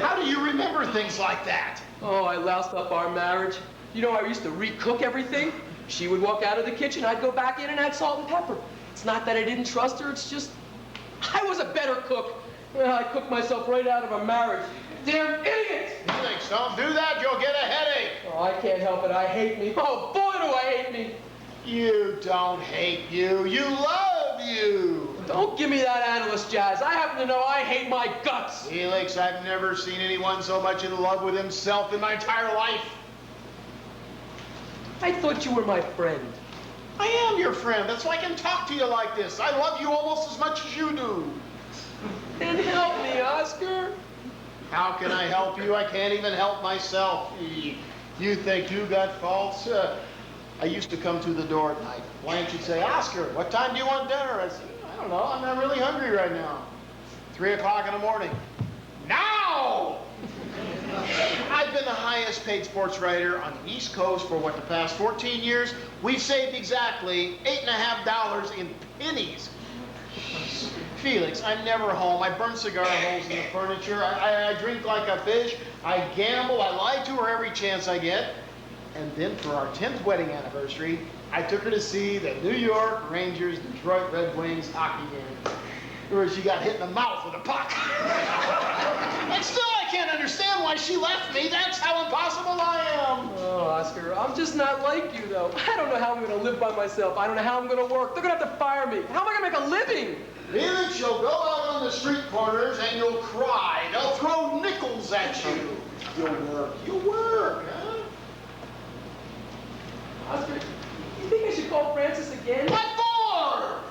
S5: How do you remember things like that?
S6: Oh, I loused up our marriage. You know, I used to re-cook everything. She would walk out of the kitchen. I'd go back in and add salt and pepper. It's not that I didn't trust her. It's just I was a better cook. Well, I cooked myself right out of a marriage. Damn idiot!
S5: Felix, don't do that. You'll get a headache.
S6: Oh, I can't help it. I hate me. Oh, boy, do I hate me.
S5: You don't hate you. You love you.
S6: Don't give me that analyst jazz. I happen to know I hate my guts.
S5: Felix, I've never seen anyone so much in love with himself in my entire life.
S6: I thought you were my friend.
S5: I am your friend. That's why I can talk to you like this. I love you almost as much as you do.
S6: Then help me, Oscar.
S5: How can I help you? I can't even help myself. You think you got faults? I used to come to the door at night. Blanche would say, Oscar, what time do you want dinner? I said, I don't know. I'm not really hungry right now. 3 o'clock in the morning. Now! I've been the highest paid sports writer on the East Coast for the past 14 years. We've saved exactly $8.50 in pennies. Felix, I'm never home. I burn cigar holes in the furniture. I drink like a fish. I gamble. I lie to her every chance I get. And then for our 10th wedding anniversary, I took her to see the New York Rangers Detroit Red Wings hockey game, where she got hit in the mouth with a puck. And still I can't understand why she left me. That's how impossible I am.
S6: Oh, Oscar, I'm just not like you, though. I don't know how I'm going to live by myself. I don't know how I'm going to work. They're going to have to fire me. How am I going to make a living?
S5: Felix, you'll go out on the street corners and you'll cry. They'll throw nickels at you. You'll work. You'll work, huh?
S6: Oscar, you think I should call Frances again?
S5: What for?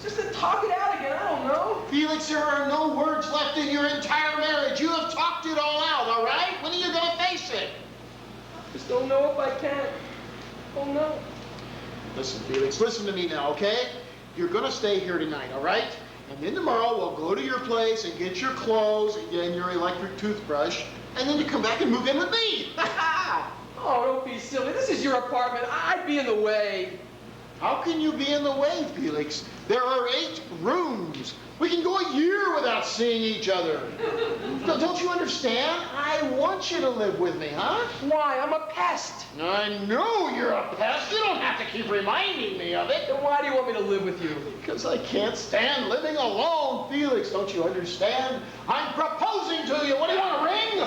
S6: Just to talk it out again. I don't know.
S5: Felix, there are no words left in your entire marriage. You have talked it all out, all right? When are you going to face it?
S6: Just don't know if I can. Don't know.
S5: Listen, Felix, listen to me now, okay? You're going to stay here tonight, all right? And then tomorrow we'll go to your place and get your clothes and your electric toothbrush, and then you come back and move in with me.
S6: Oh, don't be silly. This is your apartment. I'd be in the way.
S5: How can you be in the way, Felix? There are 8 rooms. We can go a year without seeing each other. Don't you understand? I want you to live with me, huh?
S6: Why? I'm a pest.
S5: I know you're a pest. You don't have to keep reminding me of it.
S6: Then why do you want me to live with you?
S5: Because I can't stand living alone, Felix. Don't you understand? I'm proposing to you. What do you want, a ring?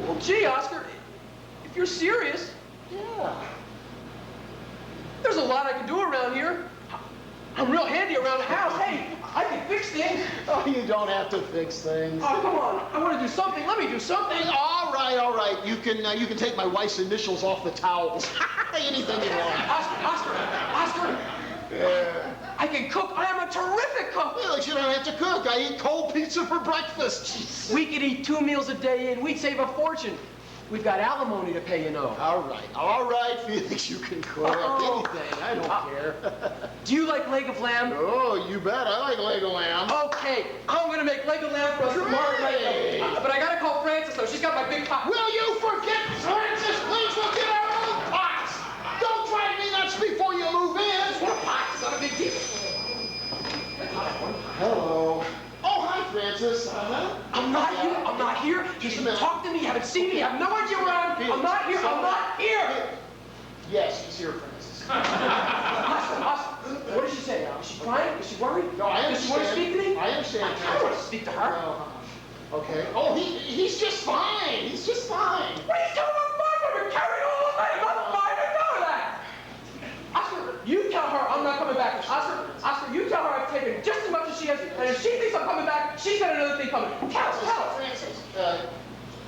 S6: Well, gee, Oscar, if you're serious,
S5: Yeah.
S6: there's a lot I can do around here. I'm real handy around the house. Hey, I can fix things.
S5: Oh, you don't have to fix things.
S6: Oh, come on. I want to do something. Let me do something.
S5: All right, all right. You can take my wife's initials off the towels. Anything you want.
S6: Oscar. I can cook. I am a terrific cook.
S5: Felix, you don't have to cook. I eat cold pizza for breakfast. Jeez.
S6: We could eat 2 meals a day and we'd save a fortune. We've got alimony to pay, you know.
S5: All right, Felix, you can cook
S6: Oh.
S5: anything. I don't care.
S6: Do you like leg of lamb?
S5: Oh, you bet. I like leg of lamb.
S6: Okay, I'm gonna make leg of lamb for us tomorrow
S5: Great.
S6: night. But I gotta call Frances, though. She's got my big pot.
S5: Will you forget Francis? Please, we'll get our own pots. Don't drive me nuts before you move in.
S6: What a pot? It's not a big deal.
S5: Hello. Oh, hi, Francis.
S6: I'm not here. You
S5: Just a
S6: didn't
S5: minute.
S6: talk to me. You haven't seen me. You have no idea where I am. I'm not here. I'm not here.
S5: Yes, she's here, Francis.
S6: Oscar, what did she say now? Is she crying? Is she worried?
S5: No, I
S6: Does she want to
S5: understand.
S6: speak to me?
S5: I understand,
S6: I want to
S5: Francis.
S6: speak to her.
S5: No, okay. Oh, he's just fine. He's just fine.
S6: What are you telling me? I'm fine. I've been carried all night. I'm not fine. I know that. Oscar, you tell her I'm not coming back. Oscar, you tell her I've taken just as much as she has. And if she thinks I'm coming back, she's got another thing coming. Tell her.
S5: Francis.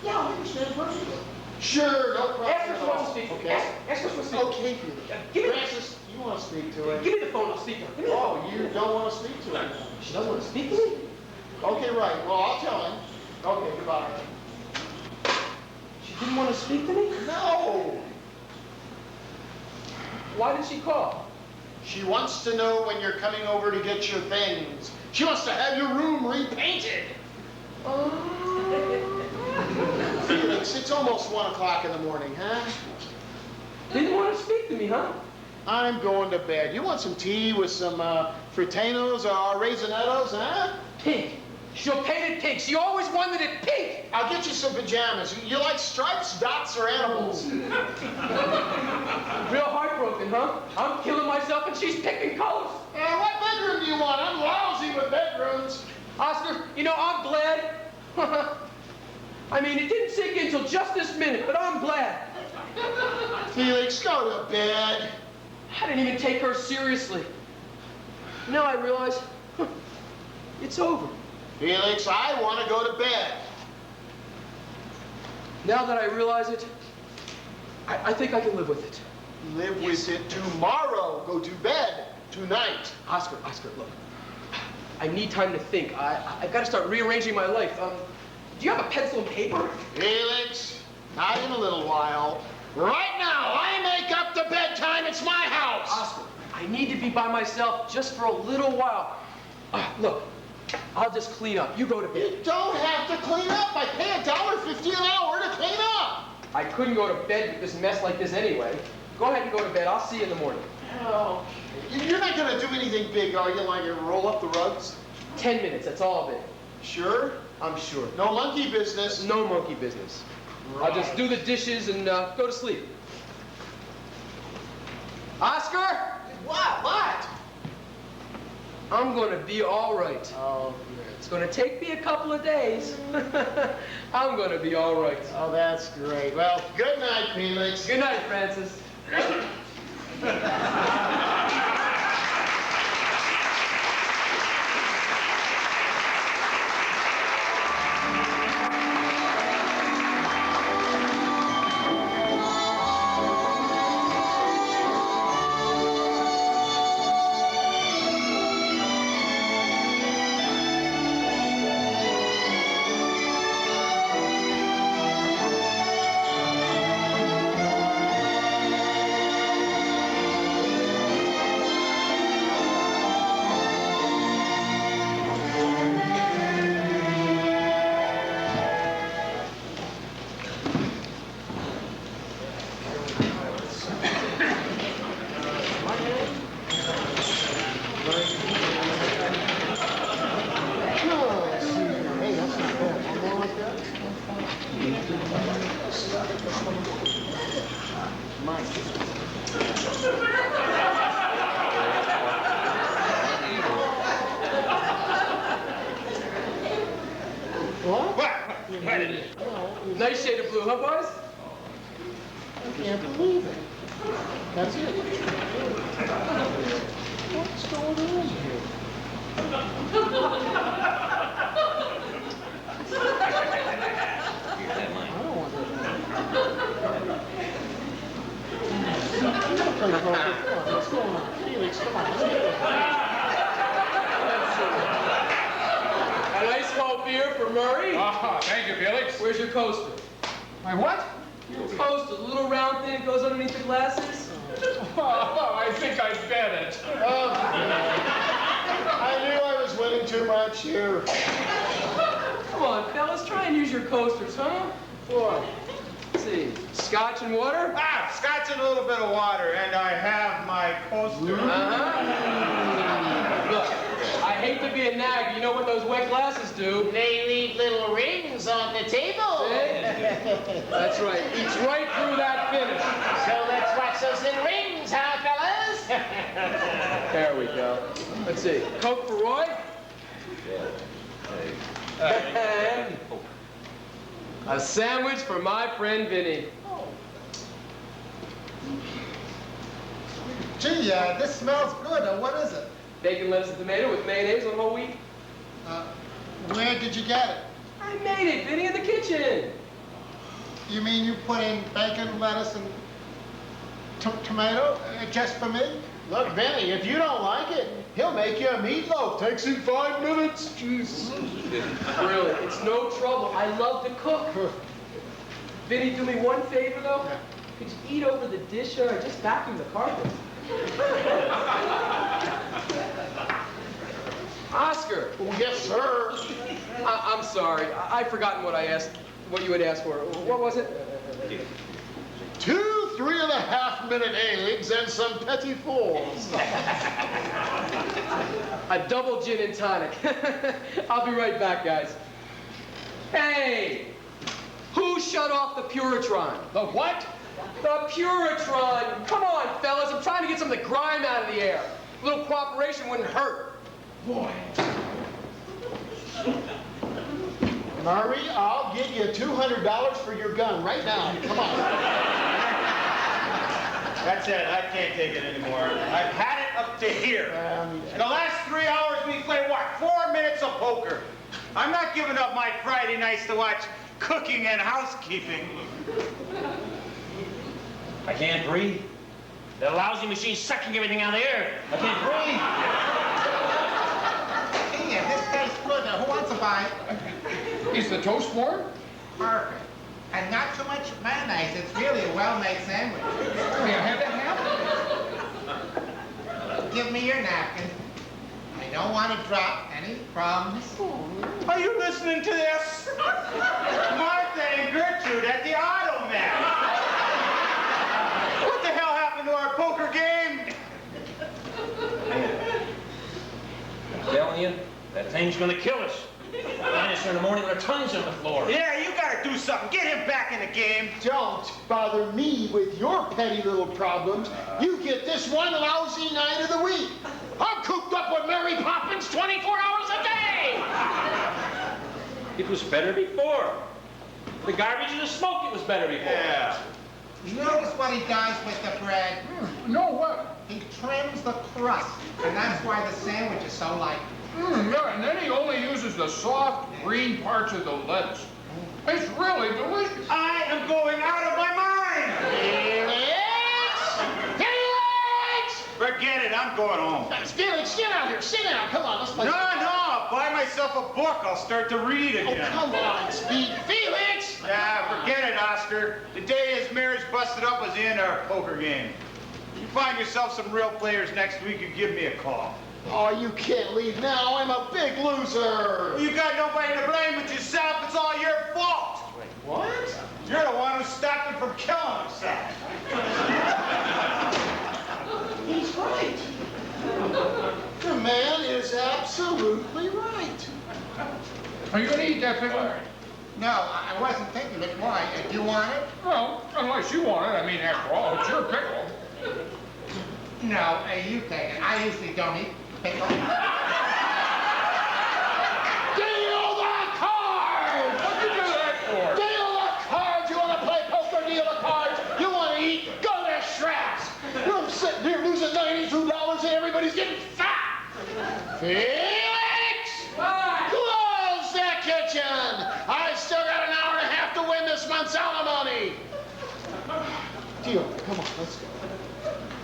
S5: Yeah, I understand perfectly. Sure, no problem.
S6: Ask her if she wants to speak to me.
S5: Okay.
S6: Ask her if she wants to speak to me.
S5: Okay, Felix.
S6: Give me
S5: Francis, you want to speak to her?
S6: Give me the phone. I'll speak to her. Give me the phone.
S5: Oh, you don't want to speak to her?
S6: She doesn't want to speak to me?
S5: Okay, right. Well, I'll tell him. Okay, goodbye.
S6: She didn't want to speak to me?
S5: No!
S6: Why did she call?
S5: She wants to know when you're coming over to get your things. She wants to have your room repainted. Felix, it's almost 1 o'clock in the morning, huh?
S6: Didn't want to speak to me, huh?
S5: I'm going to bed. You want some tea with some fritanos or raisinettos, huh?
S6: Pink. She'll paint it pink. She always wanted it pink.
S5: I'll get you some pajamas. You like stripes, dots, or animals?
S6: Real heartbroken, huh? I'm killing myself and she's picking colors.
S5: What bedroom do you want? I'm lousy with bedrooms.
S6: Oscar, you know, I'm glad. I mean, it didn't sink in till just this minute, but I'm glad.
S5: Felix, go to bed.
S6: I didn't even take her seriously. Now I realize it's over.
S5: Felix, I want to go to bed.
S6: Now that I realize it, I think I can live with it.
S5: Live with it tomorrow. Go to bed tonight.
S6: Oscar, look. I need time to think. I've got to start rearranging my life. Do you have a pencil and paper?
S5: Felix, not in a little while. Right now, I make up the bedtime. It's my house.
S6: Oscar, I need to be by myself just for a little while. Look, I'll just clean up. You go to bed.
S5: You don't have to clean up. I pay $1.50 an hour to clean up.
S6: I couldn't go to bed with this mess like this anyway. Go ahead and go to bed. I'll see you in the morning.
S5: Oh, you're not going to do anything big, are you? Like roll up the rugs?
S6: 10 minutes, that's all of it.
S5: Sure?
S6: I'm sure.
S5: No monkey business.
S6: No monkey business. I'll just do the dishes and go to sleep. Oscar?
S5: What?
S6: I'm going to be all right.
S5: Oh, good.
S6: It's going to take me a couple of days. I'm going to be all right.
S5: Oh, that's great. Well, good night, Felix.
S6: Good night, Francis. Nice shade of blue, huh, boys?
S5: I can't believe it. That's it. What's going on here? I don't want this one. Come on, what's going on? Felix, come on, let's get it.
S6: A nice cold beer for Murray.
S2: Ah, thank you, Felix.
S6: Where's your coaster?
S2: My what?
S6: Your coaster, the little round thing that goes underneath the glasses.
S2: Oh, I think I bet it.
S5: I knew I was winning too much here.
S6: Come on, fellas, try and use your coasters, huh?
S5: What?
S6: Let's see, scotch and water?
S1: Ah, scotch and a little bit of water, and I have my coaster.
S6: Look, I hate to be a nag, but you know what those wet glasses do?
S4: They leave little rings on the table.
S6: Eh? That's right, eats right through that finish.
S4: So let's watch those little rings, huh, fellas?
S6: There we go. Let's see, Coke for Roy? And a sandwich for my friend Vinny.
S5: Gee, this smells good. What is it?
S6: Bacon, lettuce, and tomato with mayonnaise on whole wheat.
S5: Where did you get it?
S6: I made it, Vinny, in the kitchen.
S5: You mean you put in bacon, lettuce, and tomato just for me?
S4: Look, Vinny, if you don't like it, he'll make you a meatloaf. Takes him 5 minutes. Jeez.
S6: Really, it's no trouble. I love to cook. Vinny, do me one favor, though.
S5: Yeah.
S6: Could you eat over the dish or just vacuum the carpet? Oscar.
S5: Oh, yes, sir.
S6: I'm sorry. I've forgotten what you had asked for. What was it?
S5: 2 3.5-minute eggs and some petit fours.
S6: A double gin and tonic. I'll be right back, guys. Hey! Who shut off the Puritron?
S2: The what?
S6: The Puritron! Come on, fellas. I'm trying to get some of the grime out of the air. A little cooperation wouldn't hurt.
S2: Boy.
S5: Murray, I'll give you $200 for your gun right now. Come on.
S1: That's it. I can't take it anymore. I've had it up to here. In the last 3 hours, we played, what, 4 minutes of poker. I'm not giving up my Friday nights to watch cooking and housekeeping.
S3: I can't breathe. That lousy machine's sucking everything out of the air. I can't breathe.
S4: Yeah, this tastes good. Who wants a bite?
S2: Is the toast warm?
S4: Perfect. And not too much mayonnaise. It's really a well-made sandwich.
S2: May I have that half?
S4: Give me your napkin. I don't want to drop any crumbs.
S1: Are you listening to this? Martha and Gertrude at the Automat. What the hell happened to our poker game?
S3: I'm telling you, that thing's gonna kill us. Find us in the morning with our tongues on the floor.
S1: Yeah, you gotta do something. Get him back in the game.
S5: Don't bother me with your petty little problems. You get this one lousy night of the week. I'm cooped up with Mary Poppins 24 hours a day.
S3: It was better before. The garbage and the smoke, it was better before.
S1: Yeah.
S4: Notice what he does with the bread.
S2: No, what?
S4: He trims the crust, and that's why the sandwich is so light.
S2: Yeah, and then he only uses the soft green parts of the lettuce. It's really delicious.
S1: I am going out of my mind.
S5: Felix!
S1: Forget it. I'm going home.
S5: Felix, get out here. Sit down. Come on, let's play.
S1: No, I'll buy myself a book. I'll start to read
S5: Oh,
S1: again.
S5: come on, Speed. Felix!
S1: Yeah, forget it, Oscar. The day his marriage busted up was the end of our poker game. You find yourself some real players next week, you give me a call.
S5: Oh, you can't leave now. I'm a big loser.
S1: You got nobody to blame but yourself. It's all your fault.
S5: What?
S1: You're the one who stopped him from killing himself.
S5: He's right. The man is absolutely right.
S2: Are you going to eat that pickle?
S4: No, I wasn't thinking it. Why? Do you want it?
S2: Well, unless you want it. I mean, after all, it's your pickle.
S4: No, you take it. I usually don't eat pickle.
S5: Deal the card!
S2: What'd you do there,
S5: Deal. Come on, let's go.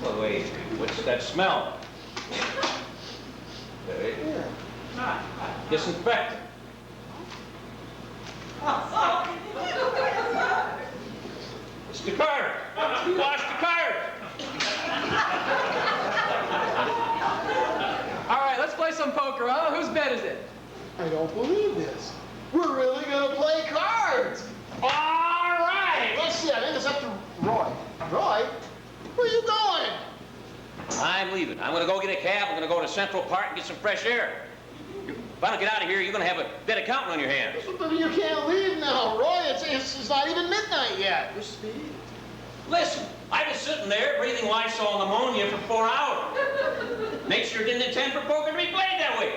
S3: Well, wait, what's that smell? Disinfectant. Mr. Carter, wash the cars.
S6: All right, let's play some poker, huh? Whose bet is it?
S5: I don't believe this. We're really gonna play cards. All right. Let's see. I think it's up to Roy. Roy, where you going?
S3: I'm leaving. I'm going to go get a cab. I'm going to go to Central Park and get some fresh air. If I don't get out of here, you're going to have a debt accountant on your hands.
S5: But you can't leave now, Roy. It's not even midnight yet.
S3: Listen, I was sitting there breathing Lysol pneumonia for 4 hours. Nature didn't intend for poker to be played that way.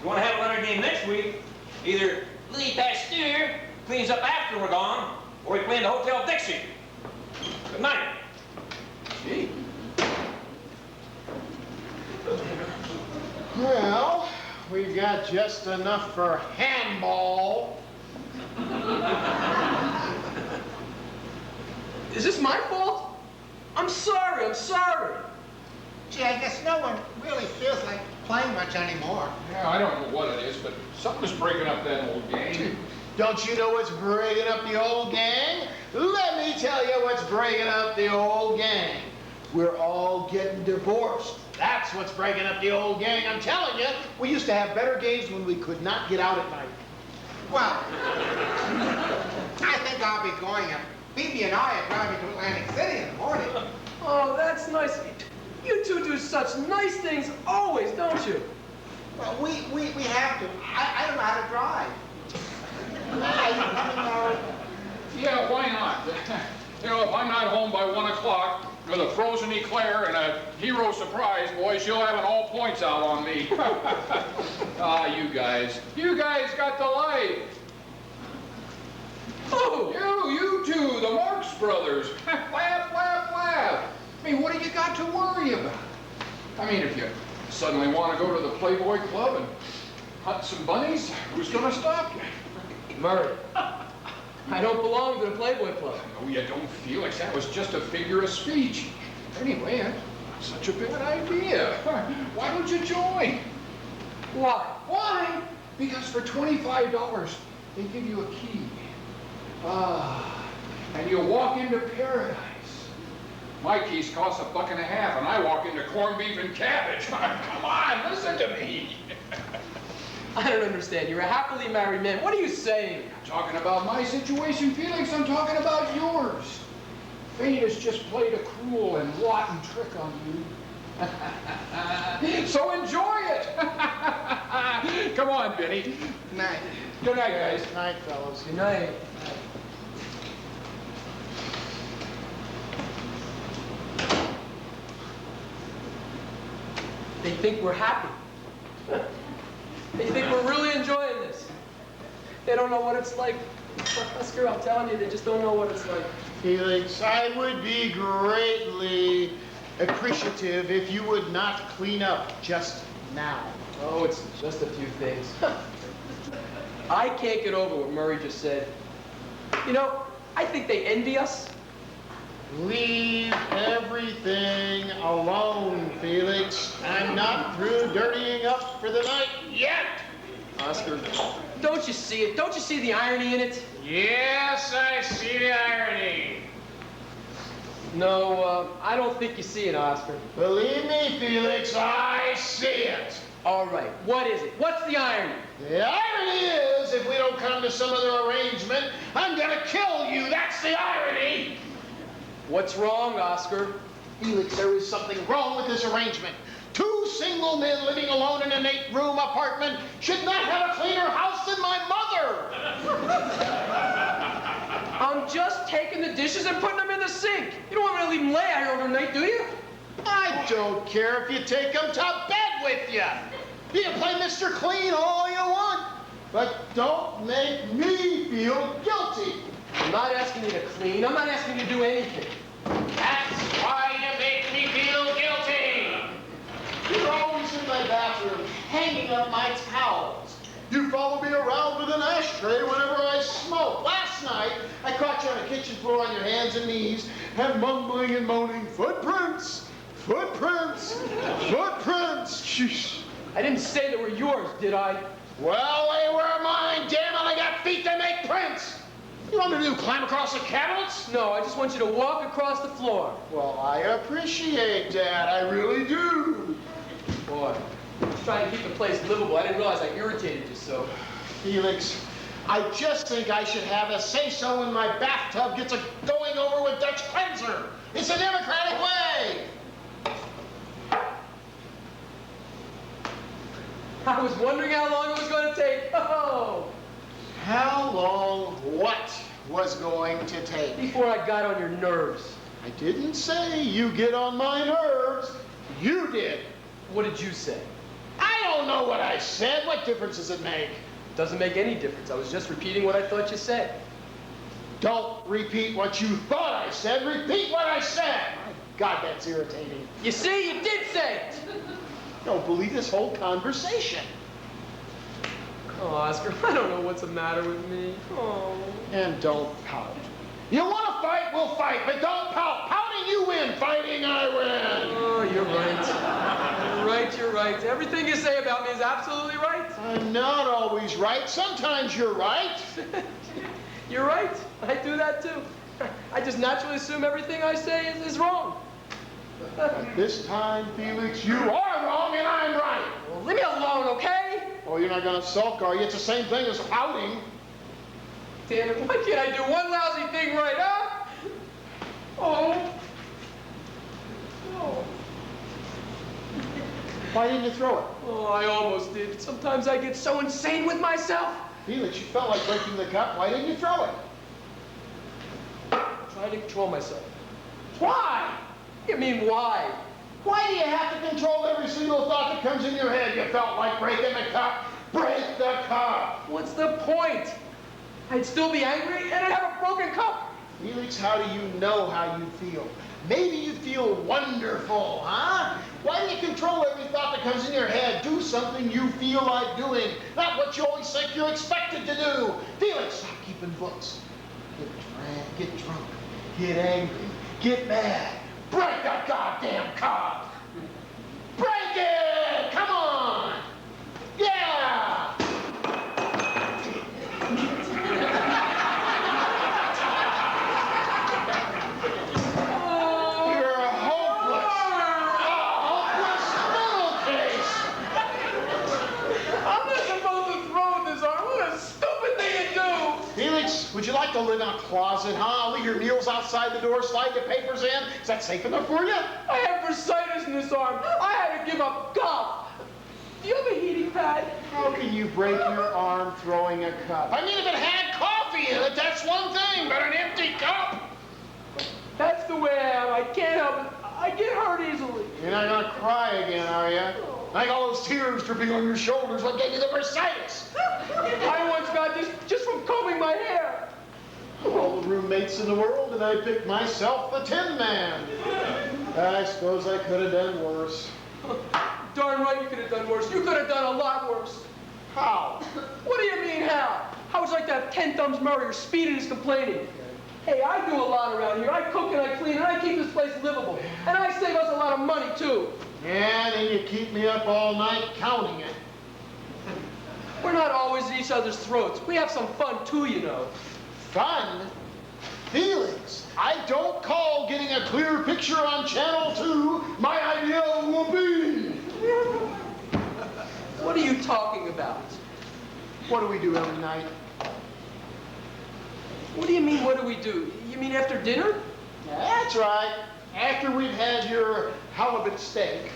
S3: You want to have another game next week, either Louis Pasteur cleans up after we're gone, or we play in the Hotel Dixie. Good night.
S6: Gee.
S5: Well, we've got just enough for handball.
S6: Is this my fault? I'm sorry, I'm sorry.
S4: Gee, I guess no one really feels like playing much anymore.
S2: Yeah, I don't know what it is, but something's breaking up that old gang.
S5: Don't you know what's breaking up the old gang? Let me tell you what's breaking up the old gang. We're all getting divorced. That's what's breaking up the old gang. I'm telling you, we used to have better games when we could not get out at night.
S4: Well, I think I'll be going. Phoebe and I are driving to Atlantic City in the morning.
S6: Oh, that's nice. You two do such nice things always, don't you?
S4: Well, we have to. I don't know how to drive.
S2: Yeah, why not? You know, if I'm not home by 1 o'clock with a frozen eclair and a hero surprise, boys, you'll have an all points out on me. Ah, you guys got the life.
S6: Oh,
S2: You two, the Marx Brothers. Laugh, laugh, laugh. I mean, what do you got to worry about? I mean, if you suddenly want to go to the Playboy Club and hunt some bunnies, who's going to stop you?
S6: Murray, I don't belong to the Playboy Club.
S2: No, you don't, Felix. That was just a figure of speech. Anyway, that's such a bad idea. Why don't you join?
S6: Why?
S2: Why? Because for $25, they give you a key. And you walk into paradise. My keys cost $1.50, and I walk into corned beef and cabbage. Come on, listen to me.
S6: I don't understand. You're a happily married man. What are you saying?
S2: I'm talking about my situation, Felix. I'm talking about yours. Fate has just played a cruel and rotten trick on you. So enjoy it. Come on, Benny.
S4: Night.
S2: Good night, guys.
S5: Good night, fellas.
S6: Good night. They think we're happy. They think we're really enjoying this. They don't know what it's like. Oscar, I'm telling you, they just don't know what it's like.
S5: Felix, I would be greatly appreciative if you would not clean up just now.
S6: Oh, it's just a few things. I can't get over what Murray just said. You know, I think they envy us.
S5: Leave everything alone, Felix. I'm not through dirtying up for the night yet.
S6: Oscar, don't you see it? Don't you see the irony in it?
S1: Yes, I see the irony.
S6: No, I don't think you see it, Oscar.
S5: Believe me, Felix, I see it.
S6: All right, what is it? What's the irony?
S5: The irony is, if we don't come to some other arrangement, I'm gonna kill you. That's the irony.
S6: What's wrong, Oscar?
S5: Felix, there is something wrong with this arrangement. Two single men living alone in an 8-room apartment should not have a cleaner house than my mother.
S6: I'm just taking the dishes and putting them in the sink. You don't want me to leave them lay out here overnight, do you?
S5: I don't care if you take them to bed with you. You can play Mr. Clean all you want, but don't make me feel guilty.
S6: I'm not asking you to clean. I'm not asking you to do anything.
S1: That's why you make me feel guilty.
S5: You're always in my bathroom, hanging up my towels. You follow me around with an ashtray whenever I smoke. Last last night I caught you on the kitchen floor on your hands and knees and mumbling and moaning, footprints, footprints, footprints. Sheesh.
S6: I didn't say they were yours, did I?
S5: Well, they were mine, damn it, I got feet that make prints. You want me to do, climb across the cabinets?
S6: No, I just want you to walk across the floor.
S5: Well, I appreciate that, I really do.
S6: Boy, I was trying to keep the place livable. I didn't realize I irritated you so.
S5: Felix, I just think I should have a say-so when my bathtub gets a going over with Dutch cleanser. It's a democratic way.
S6: I was wondering how long it was going to take. Oh!
S5: How long what was going to take?
S6: Before I got on your nerves.
S5: I didn't say you get on my nerves. You did.
S6: What did you say?
S5: I don't know what I said. What difference does it make?
S6: Doesn't make any difference. I was just repeating what I thought you said.
S5: Don't repeat what you thought I said. Repeat what I said. My God, that's irritating.
S6: You see, you did say it.
S5: Don't believe this whole conversation.
S6: Oh, Oscar, I don't know what's the matter with me. Oh.
S5: And don't pout. You want to fight, we'll fight, but don't pout. Pouting, you win. Fighting, I win.
S6: Oh, you're right. You're right, you're right. Everything you say about me is absolutely right.
S5: I'm not always right. Sometimes you're right.
S6: You're right. I do that too. I just naturally assume everything I say is wrong.
S5: But this time, Felix, you are wrong and I'm right.
S6: Well, leave me alone, okay?
S5: Oh, you're not going to sulk, are you? It's the same thing as pouting.
S6: Damn it, why can't I do one lousy thing right, huh? Oh. Oh.
S5: Why didn't you throw it?
S6: Oh, I almost did. Sometimes I get so insane with myself.
S5: Felix, you felt like breaking the cup. Why didn't you throw it?
S6: Trying to control myself.
S5: Why?
S6: You mean why?
S5: Why do you have to control every single thought that comes in your head? You felt like breaking the cup. Break the cup.
S6: What's the point? I'd still be angry and I'd have a broken cup.
S5: Felix, how do you know how you feel? Maybe you feel wonderful, huh? Why do you control every thought that comes in your head? Do something you feel like doing, not what you always think you're expected to do. Felix, stop keeping books. Get drunk, get angry, get mad. Break the goddamn cup! Break it! Come on! Yeah! You're hopeless! A hopeless mental case!
S6: I'm not supposed to throw this arm. What a stupid thing to do!
S5: Felix, would you like to live in a closet, huh? Leave your meals outside the door, slide your papers in? Is that safe enough for you?
S6: I have bursitis in this arm. I had to give up golf. Do you have a heating pad?
S5: How can you break your arm throwing a cup? I mean, if it had coffee in it, that's one thing, but an empty cup?
S6: That's the way I am. I can't help it. I get hurt easily.
S5: You're not gonna cry again, are you? Like all those tears dripping on your shoulders, what gave you the bursitis?
S6: I once got this just from combing my hair.
S5: All the roommates in the world, and I picked myself the Tin Man. I suppose I could have done worse.
S6: Darn right you could have done worse. You could have done a lot worse.
S5: How?
S6: What do you mean how? How would you like to have 10 thumbs Murray or Speed is complaining? Hey, I do a lot around here. I cook and I clean and I keep this place livable. And I save us a lot of money too.
S5: Yeah, and you keep me up all night counting it.
S6: We're not always at each other's throats. We have some fun too, you know.
S5: Fun? Feelings. I don't call getting a clear picture on Channel 2 my idea of whoopee.
S6: What are you talking about?
S5: What do we do every night?
S6: What do you mean, what do we do? You mean after dinner?
S5: That's right. After we've had your halibut steak,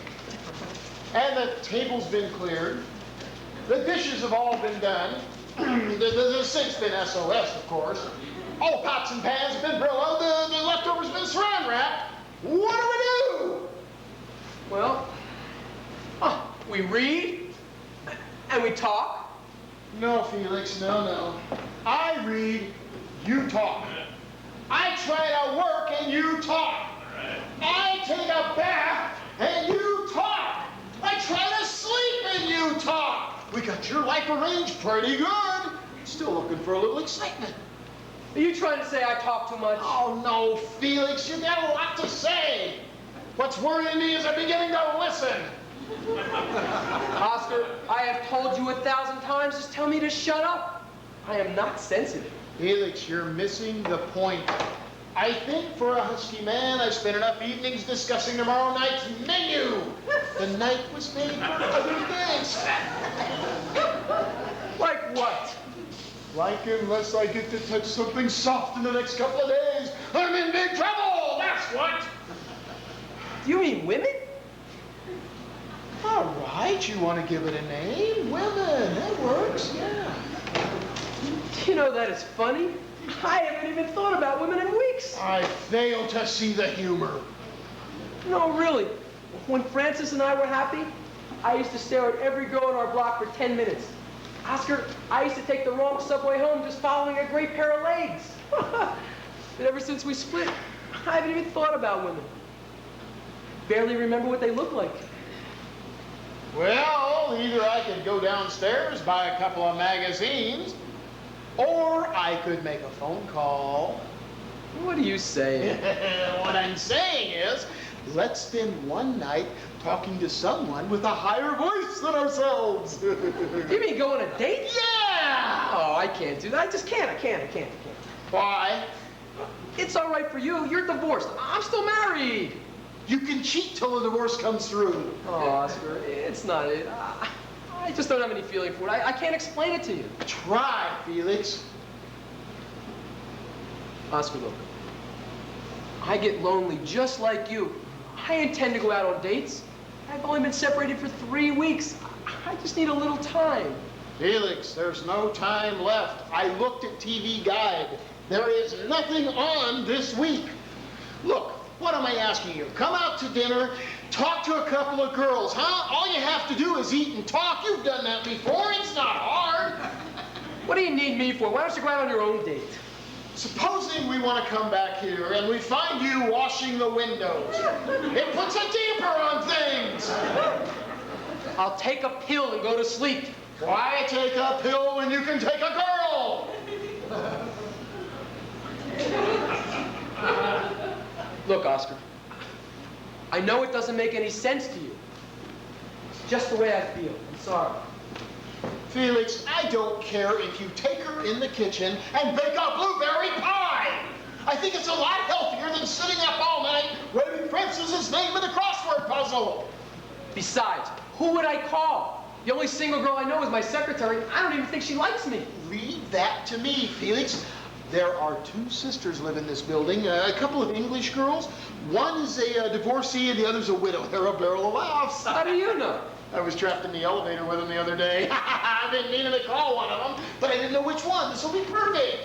S5: and the table's been cleared, the dishes have all been done, the sink's been SOS, of course, all the pots and pans have been Brillo, the leftovers been saran wrapped. What do we do?
S6: Well, we read, and we talk.
S5: No, Felix, no. I read, you talk. I try to work and you talk. I take a bath and you talk. I try to sleep and you talk. We got your life arranged pretty good. Still looking for a little excitement.
S6: Are you trying to say I talk too much?
S5: Oh, no, Felix, you got a lot to say. What's worrying me is I'm beginning to listen.
S6: Oscar, I have told you 1,000 times, just tell me to shut up. I am not sensitive.
S5: Felix, you're missing the point. I think for a husky man, I spent enough evenings discussing tomorrow night's menu. The night was made for other things.
S6: Like what?
S5: Like unless I get to touch something soft in the next couple of days, I'm in big trouble, that's what.
S6: Do you mean women?
S5: All right, you want to give it a name? Women, that works, yeah.
S6: You know that is funny. I haven't even thought about women in weeks.
S5: I fail to see the humor.
S6: No, really. When Francis and I were happy, I used to stare at every girl in our block for 10 minutes. Oscar, I used to take the wrong subway home just following a great pair of legs. But ever since we split, I haven't even thought about women. Barely remember what they look like.
S5: Well, either I could go downstairs, buy a couple of magazines, or I could make a phone call.
S6: What are you saying?
S5: What I'm saying is, let's spend one night talking to someone with a higher voice than ourselves.
S6: You mean go on a date?
S5: Yeah!
S6: Oh, I can't do that. I just can't. I can't.
S5: Why?
S6: It's all right for you. You're divorced. I'm still married.
S5: You can cheat till the divorce comes through.
S6: Oh, Oscar, it's not it. I just don't have any feeling for it. I can't explain it to you.
S5: Try, Felix.
S6: Oscar, look. I get lonely just like you. I intend to go out on dates. I've only been separated for 3 weeks. I just need a little time.
S5: Felix, there's no time left. I looked at TV Guide. There is nothing on this week. Look, what am I asking you? Come out to dinner, talk to a couple of girls, huh? All you have to do is eat and talk. You've done that before. It's not hard.
S6: What do you need me for? Why don't you go out on your own date?
S5: Supposing we want to come back here and we find you washing the windows. It puts a damper on things.
S6: I'll take a pill and go to sleep.
S5: Why take a pill when you can take a girl?
S6: Look, Oscar, I know it doesn't make any sense to you. It's just the way I feel. I'm sorry.
S5: Felix, I don't care if you take her in the kitchen and bake a blueberry pie. I think it's a lot healthier than sitting up all night writing Francis's name in the crossword puzzle.
S6: Besides, who would I call? The only single girl I know is my secretary. I don't even think she likes me.
S5: Leave that to me, Felix. There are 2 sisters live in this building, a couple of English girls. One is a divorcee and the other's a widow. They're a barrel of laughs.
S6: How do you know?
S5: I was trapped in the elevator with them the other day. I've been meaning to call one of them, but I didn't know which one. This will be perfect.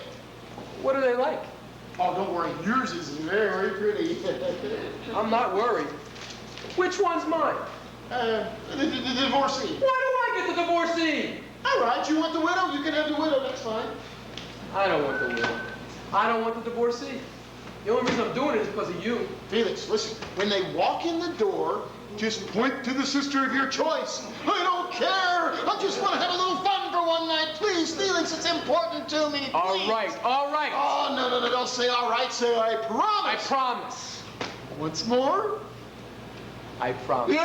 S6: What are they like?
S5: Oh, don't worry. Yours is very pretty.
S6: I'm not worried. Which one's mine?
S5: The divorcee.
S6: Why do I get the divorcee?
S5: All right, you want the widow? You can have the widow. That's fine.
S6: I don't want the widow. I don't want the divorcee. The only reason I'm doing it is because of you.
S5: Felix, listen. When they walk in the door, just point to the sister of your choice. I don't care. I just want to have a little fun for one night. Please, Felix, it's important to me. Please.
S6: All right, all right.
S5: Oh, no, don't say all right. Say I
S6: I
S5: promise.
S6: promise.
S5: Once more.
S6: I promise.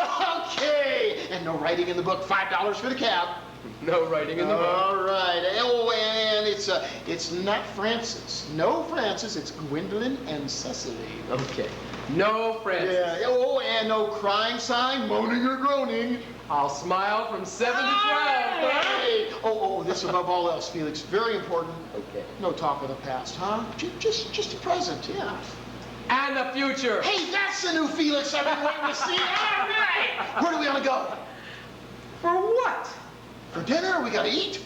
S5: Okay. And no writing in the book. $5 for the cab.
S6: No writing in the book.
S5: All right. Oh, and it's not Francis. No Francis. It's Gwendolyn and Cecily.
S6: Okay. No, Francis.
S5: Yeah. Oh, and no crying sign, moaning or groaning.
S6: I'll smile from 7 to 12.
S5: Hey. Oh, this above all else, Felix. Very important.
S6: Okay.
S5: No talk of the past, huh? Just the present, yeah.
S6: And the future.
S5: Hey, that's the new Felix I've been waiting to see. All right. Where do we want to go?
S6: For what?
S5: For dinner? We got to eat.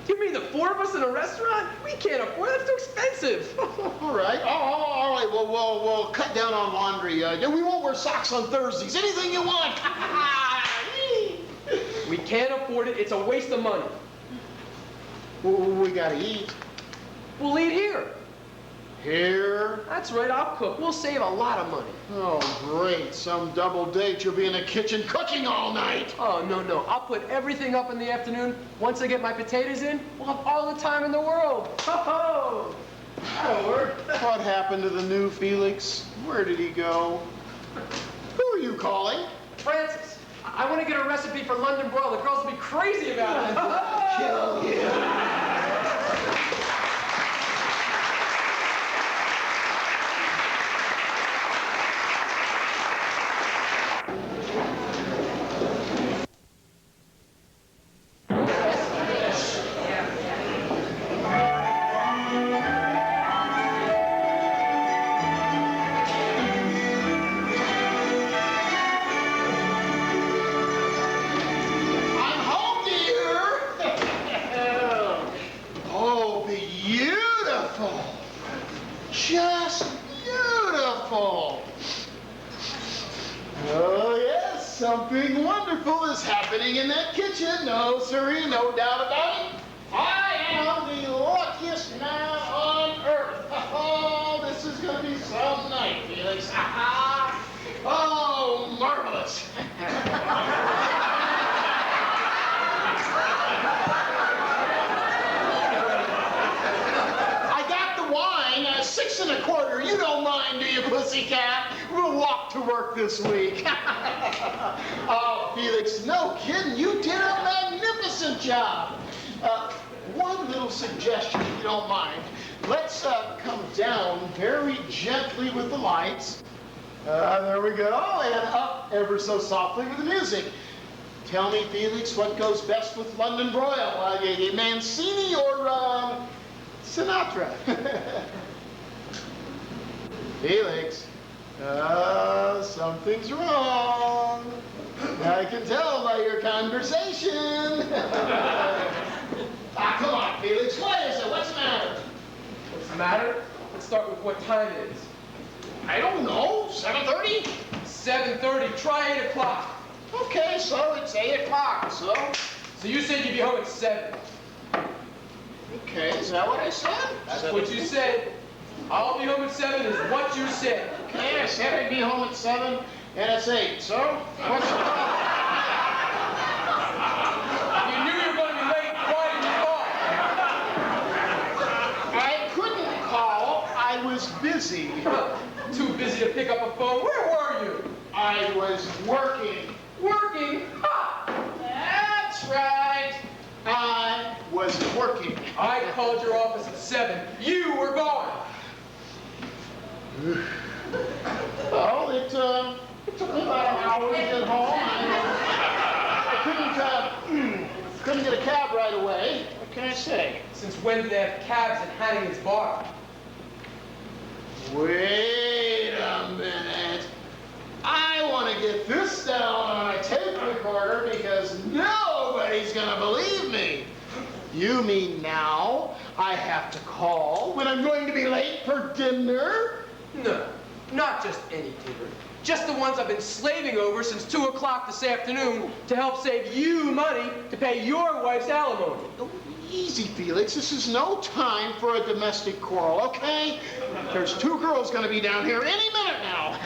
S6: You mean the 4 of us in a restaurant? We can't afford it. That's too expensive.
S5: All right. All right. Well, we'll cut down on laundry. We won't wear socks on Thursdays. Anything you want.
S6: We can't afford it. It's a waste of money.
S5: We got to eat.
S6: We'll eat here.
S5: Here?
S6: That's right, I'll cook. We'll save a lot of money.
S5: Oh, great. Some double date. You'll be in the kitchen cooking all night.
S6: Oh, no. I'll put everything up in the afternoon. Once I get my potatoes in, we'll have all the time in the world. Ho-ho! That'll work.
S5: What happened to the new Felix? Where did he go? Who are you calling?
S6: Francis, I want to get a recipe for London broil. The girls will be crazy about it.
S5: Kill him. Just beautiful. Oh, yes, something wonderful is happening in that kitchen. No, sirree, no doubt about it. I am the luckiest man on earth. Oh, this is going to be some night, Felix. Oh, marvelous. $6 1/4. You don't mind, do you, pussycat? We'll walk to work this week. Oh, Felix, no kidding. You did a magnificent job. One little suggestion, if you don't mind. Let's come down very gently with the lights. There we go. And up ever so softly with the music. Tell me, Felix, what goes best with London broil? Mancini or Sinatra? Felix, something's wrong. I can tell by your conversation. Come on, Felix. What is it? What's the matter?
S6: What's the matter? Let's start with what time it is.
S5: I don't know. 7:30?
S6: 7:30. Try 8 o'clock.
S5: Okay, so it's 8 o'clock, so?
S6: So you said you'd be home at 7.
S5: Okay, is that what I said?
S6: That's what you said. I'll be home at 7 is what you said.
S5: Okay, I said I'd be home at 7, and it's 8, so what's the problem?
S6: You knew you were going to be late. Why didn't you call?
S5: I couldn't call. I was busy.
S6: Too busy to pick up a phone. Where were you?
S5: I was working.
S6: Working? Ha!
S5: That's right. I was working.
S6: I called your office at 7. You were gone.
S5: Well, it took me about an hour to get home. I couldn't get a cab right away. What can I say?
S6: Since when do they have cabs at Hannigan's Bar?
S5: Wait a minute. I want to get this down on a tape recorder because nobody's going to believe me. You mean now I have to call when I'm going to be late for dinner?
S6: No, not just any dinner. Just the ones I've been slaving over since 2 o'clock this afternoon to help save you money to pay your wife's alimony.
S5: Oh, easy, Felix. This is no time for a domestic quarrel, okay? There's 2 girls going to be down here any minute now.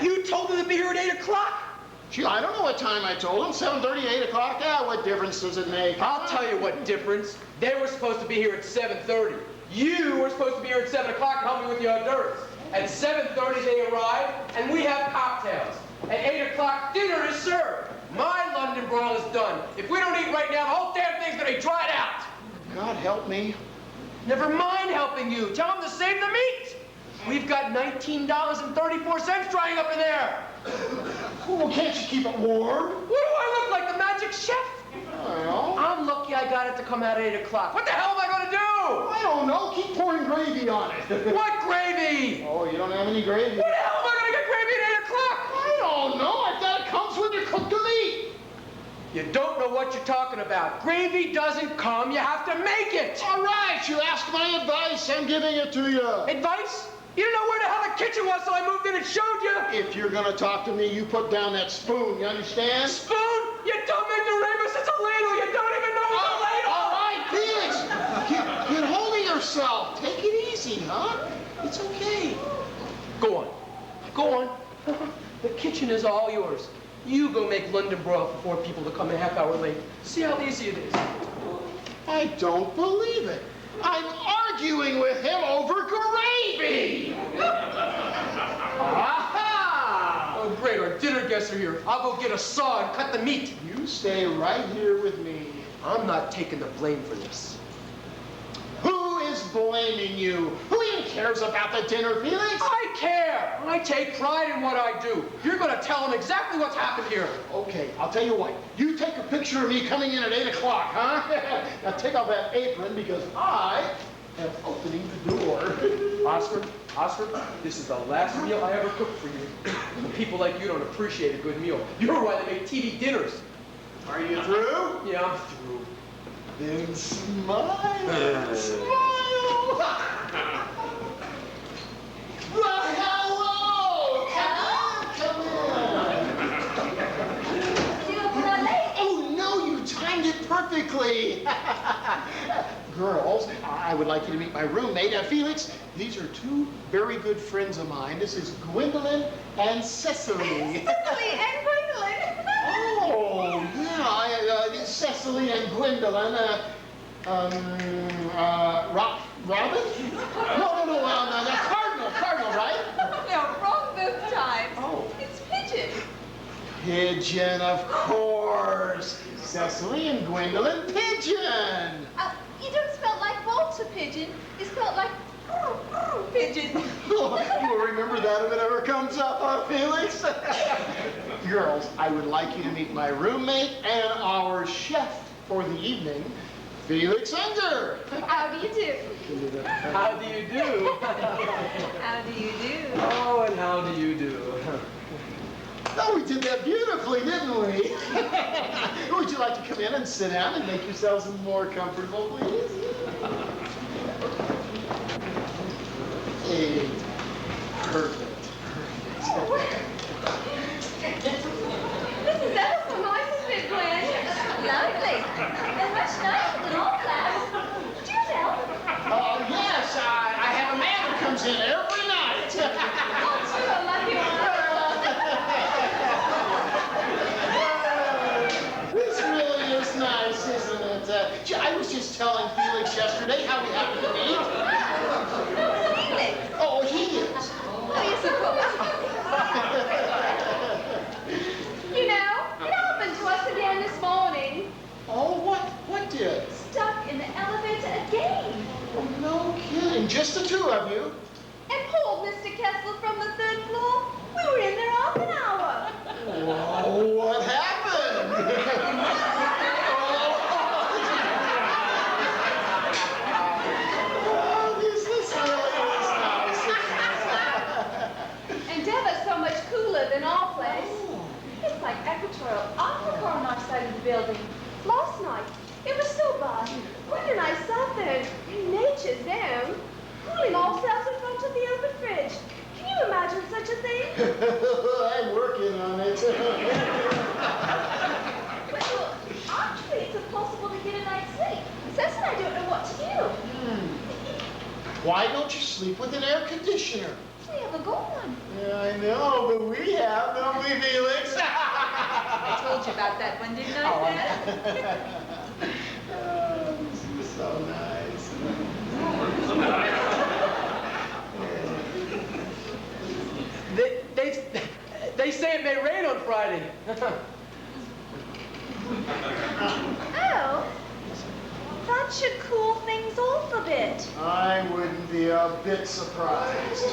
S6: You told them to be here at 8 o'clock?
S5: Gee, I don't know what time I told them. 7:30, 8 o'clock? Yeah, what difference does it make?
S6: I'll tell you what difference. They were supposed to be here at 7:30. You were supposed to be here at 7 o'clock to help me with the hors d'oeuvres. At 7:30 they arrive, and we have cocktails. At 8 o'clock, dinner is served. My London broil is done. If we don't eat right now, the whole damn thing's gonna be dried out.
S5: God help me.
S6: Never mind helping you. Tell them to save the meat. We've got $19.34 drying up in there.
S5: Well, can't you keep it warm?
S6: What do I look like, the magic chef?
S5: Well,
S6: I'm lucky I got it to come out at 8 o'clock. What the hell am I gonna do?
S5: I don't know. Keep pouring gravy on it.
S6: What gravy?
S5: Oh, you don't have any gravy?
S6: What the hell am I gonna get gravy at 8 o'clock?
S5: I don't know. I thought it comes when you cook the meat.
S6: You don't know what you're talking about. Gravy doesn't come, you have to make it.
S5: All right, you asked my advice. I'm giving it to you.
S6: Advice? You didn't know where the hell the kitchen was, so I moved in and showed you.
S5: If you're going to talk to me, you put down that spoon. You understand?
S6: Spoon? You dumb ignoramus, it's a ladle. You don't even know it's a ladle.
S5: All right, Felix. Get hold of yourself. Take it easy, huh? It's
S6: It's okay. Go on. Go on. The kitchen is all yours. You go make London broil for 4 people to come a half hour late. See how easy it is.
S5: I don't believe it. I'm arguing with him over gravy. Aha!
S6: Oh, great. Our dinner guests are here. I'll go get a saw and cut the meat.
S5: You stay right here with me.
S6: I'm not taking the blame for this.
S5: Who is blaming you? Who even cares about the dinner, Felix?
S6: I care. I take pride in what I do. You're going to tell them exactly what's happened here.
S5: Okay, I'll tell you what. You take a picture of me coming in at 8 o'clock, huh? Now take off that apron because I am opening the door.
S6: Oscar, this is the last meal I ever cooked for you. People like you don't appreciate a good meal. You're why they make TV dinners.
S5: Are you through?
S6: Yeah, I'm through.
S5: Then smile. Smile. Well, hello. Come in. Oh, no, you timed it perfectly. Girls, I would like you to meet my roommate, Felix. These are 2 very good friends of mine. This is Gwendolyn and Cecily.
S7: Cecily and Gwendolyn.
S5: Oh, yeah, Cecily and Gwendolyn. Robin? No, that's Cardinal, right?
S7: No, wrong both times.
S5: Oh.
S7: It's Pigeon.
S5: Pigeon, of course. Cecily and Gwendolyn, Pigeon.
S7: You don't spell like Walter Pigeon. You spell like Pigeon.
S5: Oh, you will remember that if it ever comes up, huh, Felix? Girls, I would like you to meet my roommate and our chef for the evening, Felix Unger.
S7: How do you do?
S6: How do you do?
S7: How do you do?
S6: Oh, and how do you do?
S5: Oh, we did that beautifully, didn't we? Would you like to come in and sit down and make yourselves more comfortable, please? Hey, perfect.
S7: This is ever so nice, isn't it, Gwen? Lovely. And much nicer than all class. Do you know?
S5: Oh, yes, I have a man who comes in every night.
S7: Oh, you're a lucky one.
S5: This really is nice, isn't it? I was just telling Felix yesterday how we happened to meet.
S7: Felix.
S5: Oh, he is.
S7: Oh, yes, of course. You know, it happened to us again this morning.
S5: Oh, what did?
S7: Stuck in the elevator again.
S5: Oh, no kidding. Just the 2 of you?
S7: And poor Mr. Kessler from the 3rd floor. We were in there half an hour.
S5: Whoa, what happened? Oh, this really is nice.
S7: And ever so much cooler than our place. It's like equatorial Africa on our side of the building. Last night, it was so bad. Gwen and I sat there in nature's down, cooling ourselves in front of the open fridge. Can you imagine such a thing?
S5: I'm working on it.
S7: Well, actually, it's impossible to get a night's sleep. Cess and I don't know what to do.
S5: Why don't you sleep with an air conditioner?
S7: We have a good one.
S5: Yeah, I know, but we have, don't we, Felix?
S7: I told you about that one, didn't I, Seth?
S5: Oh, this is so nice.
S6: They say it may rain on Friday.
S7: Oh, that should cool things off a bit.
S5: I wouldn't be a bit surprised.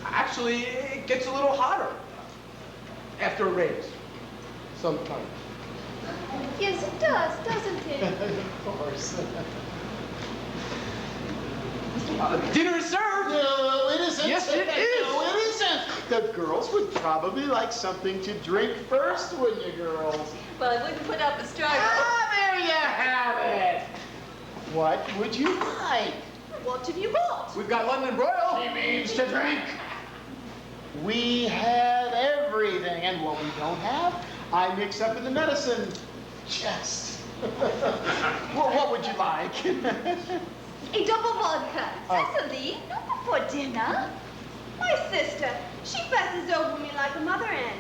S6: Actually, it gets a little hotter after it rains. Sometimes.
S7: Yes, it does, doesn't it?
S5: Of course.
S6: Dinner is served.
S5: No, it isn't.
S6: Yes, it is.
S5: No, it isn't. The girls would probably like something to drink first, wouldn't you, girls?
S7: Well, I wouldn't put up a struggle.
S5: Ah, there you have it. What would you like?
S7: What have you bought?
S6: We've got London broil.
S5: She means to drink. We have everything, and what we don't have, I mix up in the medicine chest. Well, what would you like?
S7: A double vodka. Cecily, not before dinner. My sister, she passes over me like a mother hen.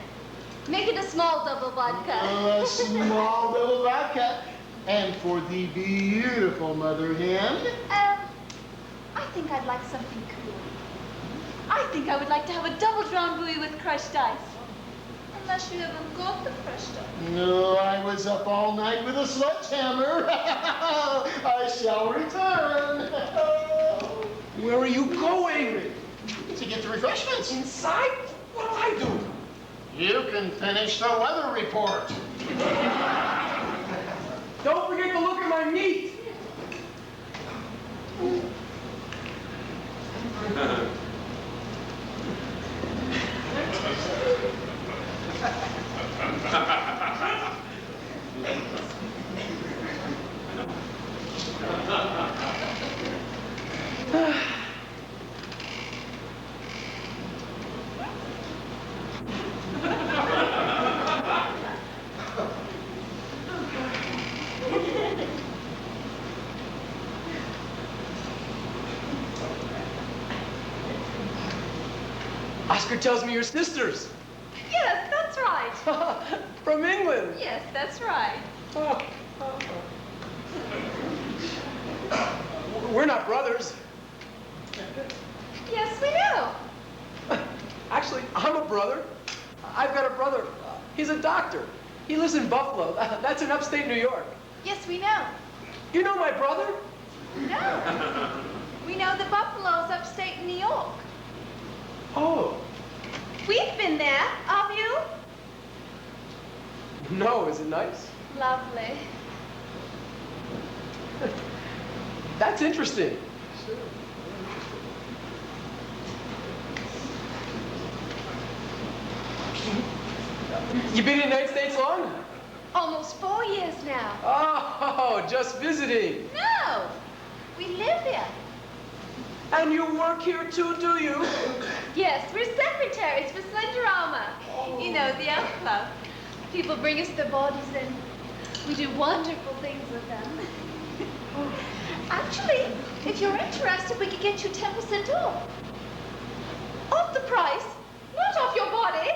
S7: Make it a small double vodka.
S5: A small double vodka. And for the beautiful mother hen.
S7: I think I'd like something cool. I think I would like to have a double Drambuie with crushed ice. Unless you haven't got the crushed ice.
S5: No, I was up all night with a sledgehammer. I shall return.
S6: Where are you going?
S5: To get the refreshments.
S6: Inside? What'll I do?
S5: You can finish the weather report.
S6: Don't forget to look at my meat. Oscar tells me you're sisters.
S7: Yes, that's right.
S6: From England.
S7: Yes, that's right.
S6: We're not brothers.
S7: Yes, we know.
S6: Actually, I'm a brother. I've got a brother. He's a doctor. He lives in Buffalo. That's in upstate New York.
S7: Yes, we know.
S6: You know my brother?
S7: No. We know the Buffalo's upstate New York.
S6: Oh.
S7: We've been there. Have you?
S6: No, is it nice?
S7: Lovely.
S6: That's interesting. You been in the United States long?
S7: Almost 4 years now.
S6: Oh, just visiting.
S7: No. We live here.
S6: And you work here too, do you?
S7: Yes, we're secretaries for Slenderama. You know, the elf club. People bring us their bodies and we do wonderful things with them. Actually, if you're interested, we could get you 10% off. Off the price, not off your body.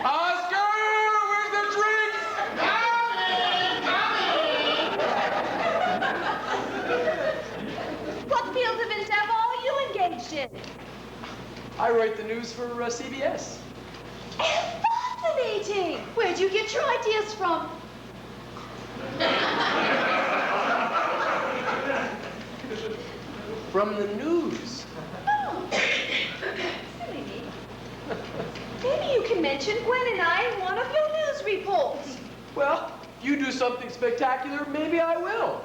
S6: Oscar, where's the drinks?
S7: What field of endeavor are you engaged in?
S6: I write the news for CBS.
S7: Fascinating! Where'd you get your ideas from?
S6: From the news.
S7: Oh, silly me. Maybe you can mention Gwen and I in one of your news reports.
S6: Well, if you do something spectacular, maybe I will.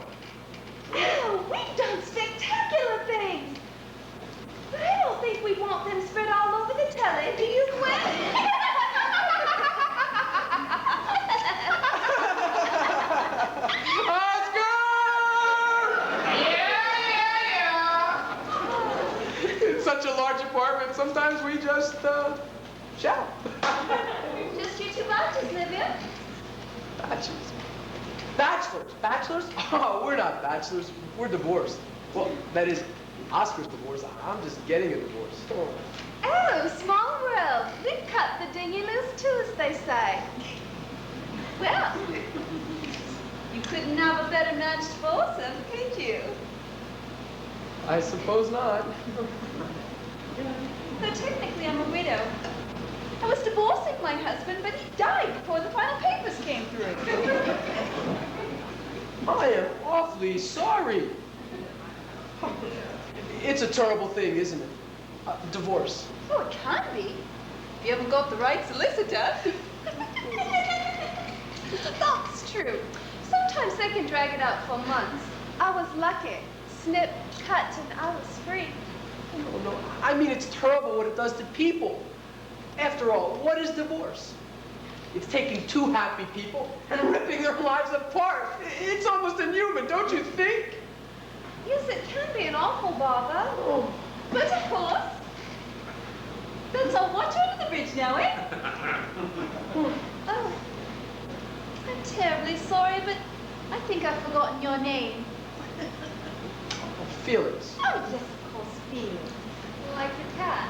S7: Oh, we've done spectacular things. But I don't think we want them spread all over the telly, do you, Gwen?
S6: It's such a large apartment, sometimes we just, shout.
S7: Just you two bachelors live here?
S6: Bachelors. Bachelors? Bachelors? Oh, we're not bachelors. We're divorced. Well, that is, Oscar's divorced. I'm just getting a divorce.
S7: Oh, small world. We've cut the dinghy loose too, as they say. Well, you couldn't have a better matched foursome, could you?
S6: I suppose not.
S7: Though technically I'm a widow. I was divorcing my husband, but he died before the final papers came through.
S6: I am awfully sorry. It's a terrible thing, isn't it? Divorce.
S7: Oh, it can be. If you haven't got the right solicitor. That's true. Sometimes they can drag it out for months. I was lucky. Snip, cut, and I was free.
S6: Oh, no. I mean, it's terrible what it does to people. After all, what is divorce? It's taking two happy people and ripping their lives apart. It's almost inhuman, don't you think?
S7: Yes, it can be an awful bother.
S6: Oh.
S7: But of course, that's all water under the bridge now, eh? Oh, that terribly sorry, but I think I've forgotten your name.
S6: Felix.
S7: Oh, yes, of course, Felix. Like the cat.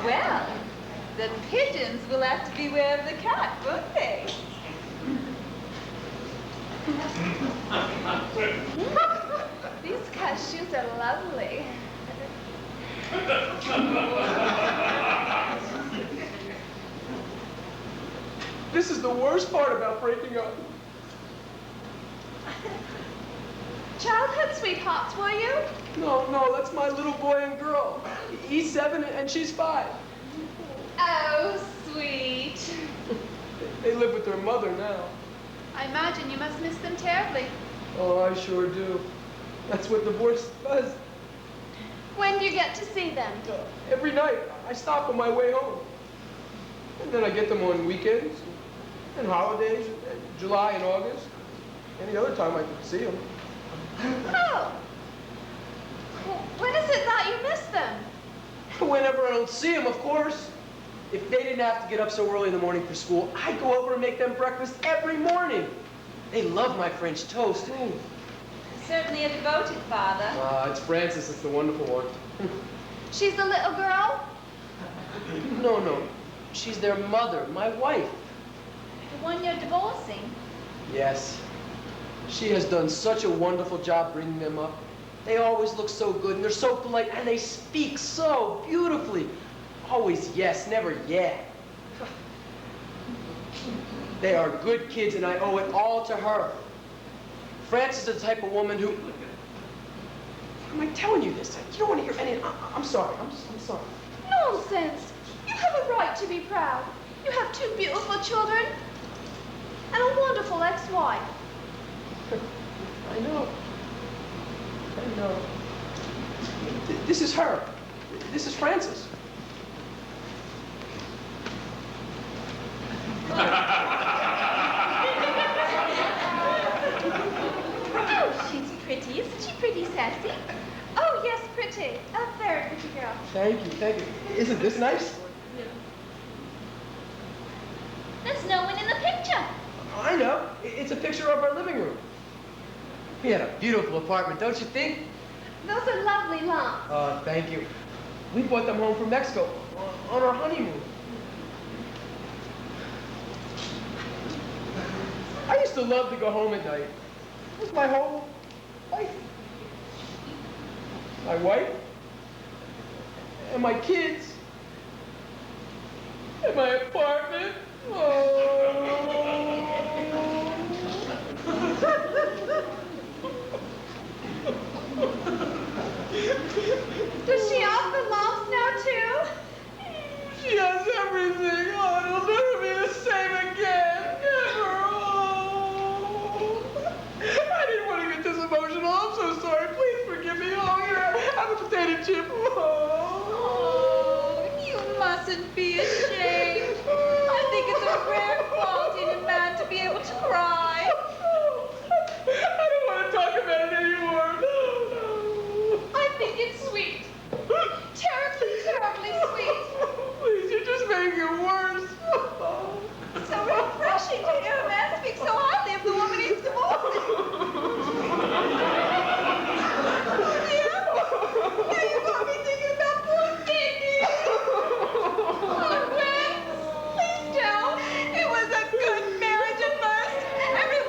S7: Well, the pigeons will have to beware of the cat, won't they? These cashews are lovely.
S6: This is the worst part about breaking up.
S7: Childhood sweethearts, were you?
S6: No, that's my little boy and girl. He's 7 and she's 5.
S7: Oh, sweet.
S6: They live with their mother now.
S7: I imagine you must miss them terribly.
S6: Oh, I sure do. That's what divorce does.
S7: When do you get to see them?
S6: Every night, I stop on my way home. And then I get them on weekends and holidays, and July and August. Any other time I can see them.
S7: Oh. When is it that you miss them?
S6: Whenever I don't see them, of course. If they didn't have to get up so early in the morning for school, I'd go over and make them breakfast every morning. They love my French toast.
S7: Certainly a devoted father.
S6: It's Frances, it's the wonderful one.
S7: She's the little girl?
S6: No. She's their mother, my wife.
S7: The one you're divorcing?
S6: Yes. She has done such a wonderful job bringing them up. They always look so good, and they're so polite, and they speak so beautifully. Always yes, never yeah. They are good kids, and I owe it all to her. Frances is the type of woman who... Am I telling you this? You don't want to hear any... I'm sorry. I'm sorry.
S7: Nonsense. You have a right to be proud. You have 2 beautiful children and a wonderful ex-wife.
S6: I know. This is her. This is Frances.
S7: Oh, she's pretty. Isn't she pretty, Sassy? Oh, yes, pretty. A very pretty girl.
S6: Thank you. Isn't this nice?
S7: There's no one in the picture.
S6: I know. It's a picture of our living room. We had a beautiful apartment, don't you think?
S7: Those are lovely lawns.
S6: Oh, thank you. We brought them home from Mexico on our honeymoon. I used to love to go home at night. It was my whole life. My wife, and my kids, and my apartment.
S7: Does she often laughs now, too?
S6: She has everything. Oh, it'll never be the same again. Never. Oh. I didn't want to get this emotional. I'm so sorry. Please forgive me. Oh, here, have a potato chip.
S7: Oh, you mustn't be ashamed. I think it's a rare quality in a man to be able to cry.
S6: I don't want to talk about it anymore. No.
S7: I think it's sweet. Terribly sweet.
S6: Please, you just make it worse.
S7: So refreshing to hear a man speak so highly of the woman he's divorcing. Now you got me thinking about poor Cindy. Oh, Rex, please don't. It was a good marriage at first. Every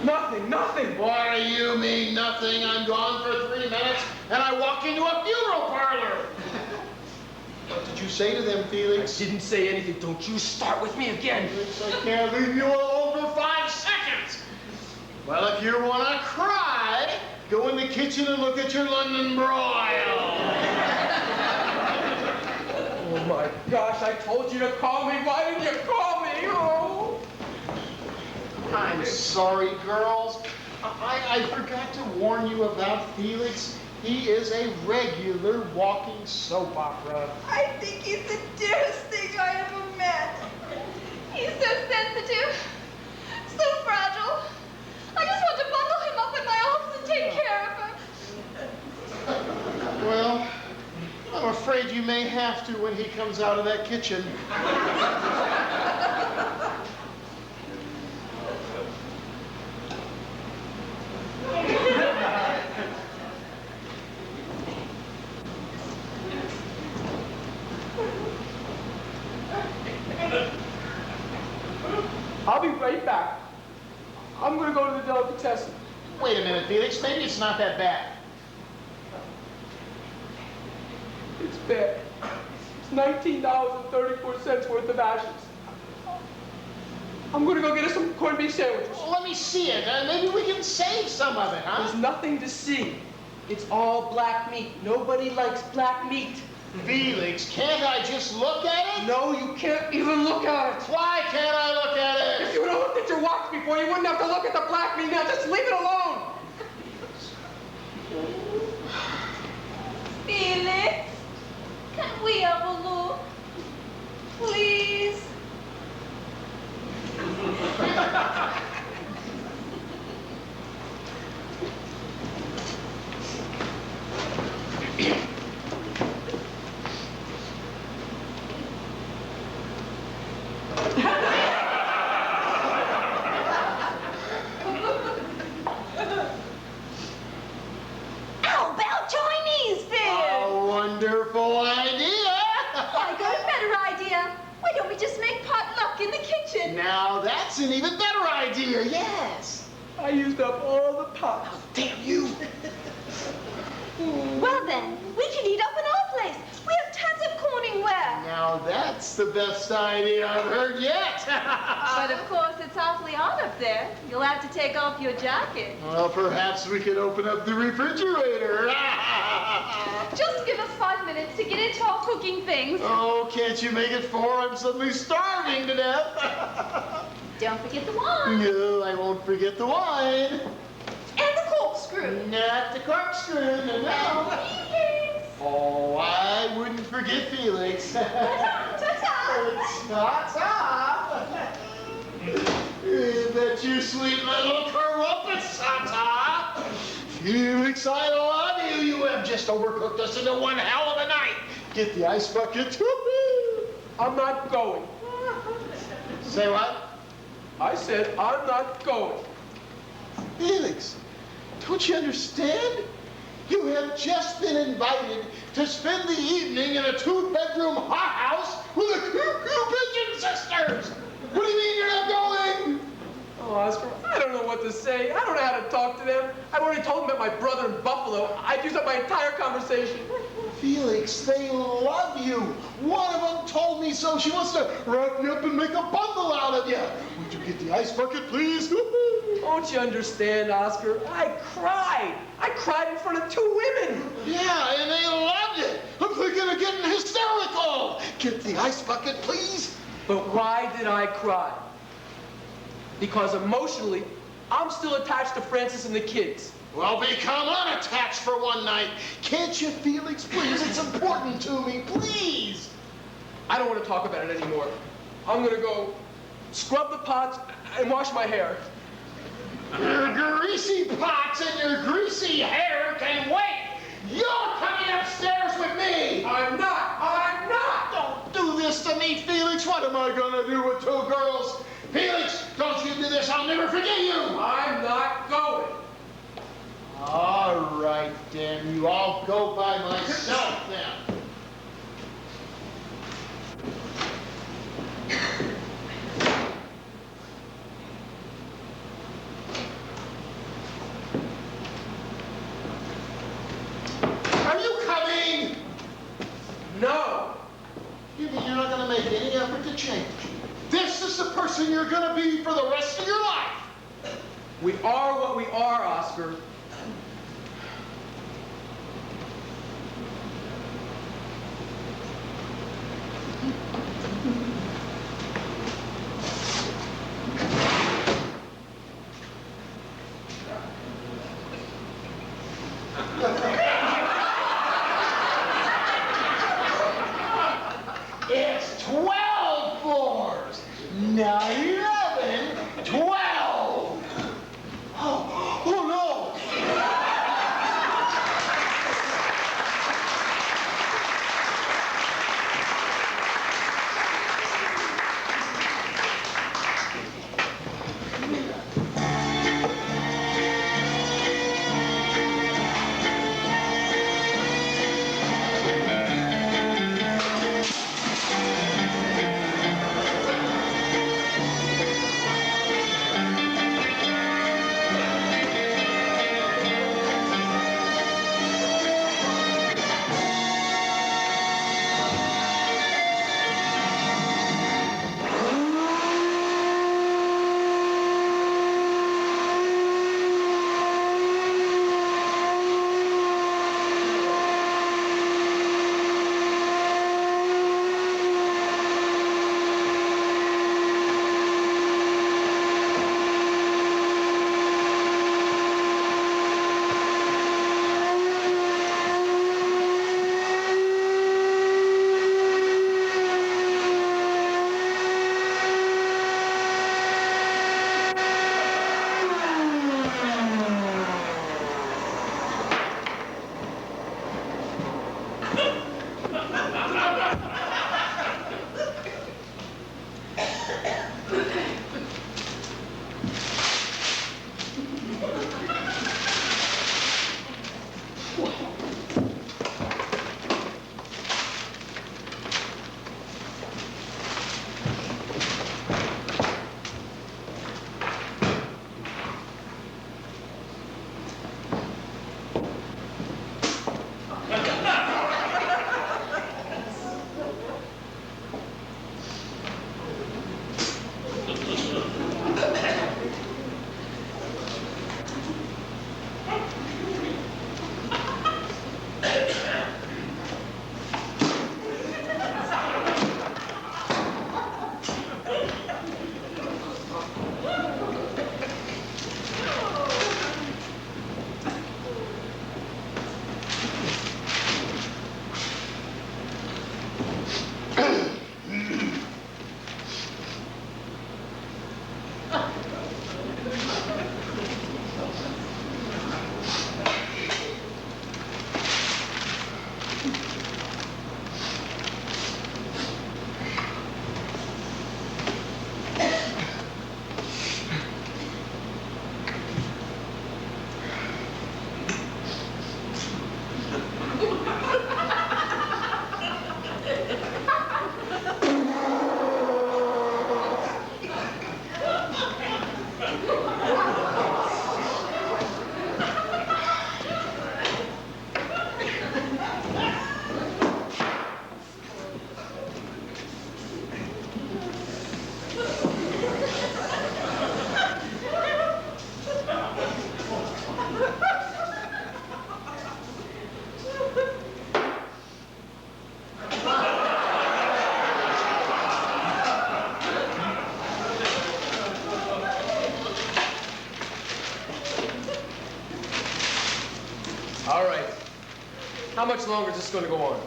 S6: Nothing, nothing.
S5: What do you mean, nothing? I'm gone for 3 minutes, and I walk into a funeral parlor. What did you say to them,
S6: I
S5: Felix?
S6: didn't say anything. Don't you start with me again.
S5: Felix, I can't leave you alone for 5 seconds. Well, if you want to cry, go in the kitchen and look at your London broil.
S6: Oh my gosh, I told you to call me. Why didn't you call me? Oh.
S5: I'm sorry, girls. I forgot to warn you about Felix. He is a regular walking soap opera.
S7: I think he's the dearest thing I ever met. He's so sensitive, so fragile. I just want to bundle him up in my arms and take care of him.
S5: Well, I'm afraid you may have to when he comes out of that kitchen.
S6: I'll be right back. I'm gonna go to the delicatessen.
S5: Wait a minute, Felix. Maybe it's not that bad.
S6: It's bad. It's $19.34 worth of ashes. I'm gonna go get us some corned beef sandwiches.
S5: Well, let me see it. Maybe we can save some of it, huh?
S6: There's nothing to see. It's all black meat. Nobody likes black meat.
S5: Felix, can't I just look at it?
S6: No, you can't even look at it.
S5: Why can't I look at
S6: If
S5: it?
S6: you would have looked at your watch before, you wouldn't have to look at the black meat. Now just leave it alone.
S7: Felix, can we have a look? Please? How about Chinese food?
S5: A wonderful idea.
S7: I got a better idea. Why don't we just make potluck in the kitchen?
S5: Now that's an even better idea, yes.
S6: I used up all the pots.
S5: Damn you.
S7: Well then, we can eat up in our place. We have tons of Corningware.
S5: Now that's the best idea I've heard yet.
S7: But of course, it's awfully hot up there. You'll have to take off your jacket.
S5: Well, perhaps we could open up the refrigerator.
S7: Just give us 5 minutes to get into our cooking things.
S5: Oh, can't you make it 4? I'm suddenly starving to death.
S7: Don't forget the wine.
S5: No, I won't forget the wine.
S7: And the corkscrew.
S5: Not the corkscrew, no.
S7: Felix.
S5: Oh, I wouldn't forget Felix.
S7: Ta-ta, ta-ta.
S5: Ta-ta. That you sweet little crumpet, Santa. Felix, I love you. You have just overcooked us into one hell of a night. Get the ice bucket.
S6: I'm not going.
S5: Say what?
S6: I said I'm not going.
S5: Felix, don't you understand? You have just been invited to spend the evening in a 2-bedroom hothouse with the Cuckoo Pigeon Sisters. What do you mean you're not going?
S6: Oh, Oscar, I don't know what to say. I don't know how to talk to them. I've already told them about my brother in Buffalo. I've used up my entire conversation.
S5: Felix, they love you. One of them told me so. She wants to wrap you up and make a bundle out of you. Would you get the ice bucket, please?
S6: Don't you understand, Oscar? I cried. I cried in front of 2 women.
S5: Yeah, and they loved it. I'm thinking of getting hysterical. Get the ice bucket, please.
S6: But why did I cry? Because emotionally, I'm still attached to Francis and the kids.
S5: Well, become unattached for one night. Can't you, Felix? Please, it's important to me. Please.
S6: I don't want to talk about it anymore. I'm going to go scrub the pots and wash my hair.
S5: Your greasy pots and your greasy hair can wait. You're coming upstairs with me.
S6: I'm not. I'm not.
S5: Don't do this to me, Felix. What am I going to do with 2 girls? Felix, don't you do this. I'll never forget you.
S6: I'm not going.
S5: All right, damn you. I'll go by myself then. you're gonna be for the rest of your life.
S6: We are what we are, Oscar.
S5: It's 12 floors, not 11, 12. Oh no!
S6: How much longer is this going to go on?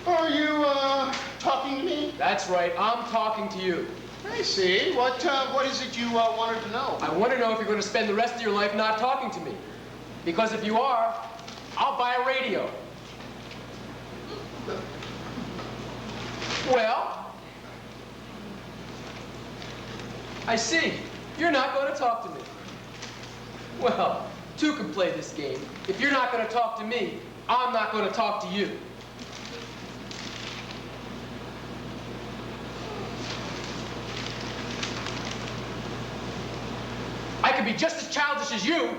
S5: Are you, talking to me?
S6: That's right, I'm talking to you.
S5: I see. What is it you, wanted to know?
S6: I want to know if you're going to spend the rest of your life not talking to me. Because if you are, I'll buy a radio. Well, I see. You're not going to talk to me. Well, two can play this game. If you're not going to talk to me, I'm not going to talk to you. I could be just as childish as you.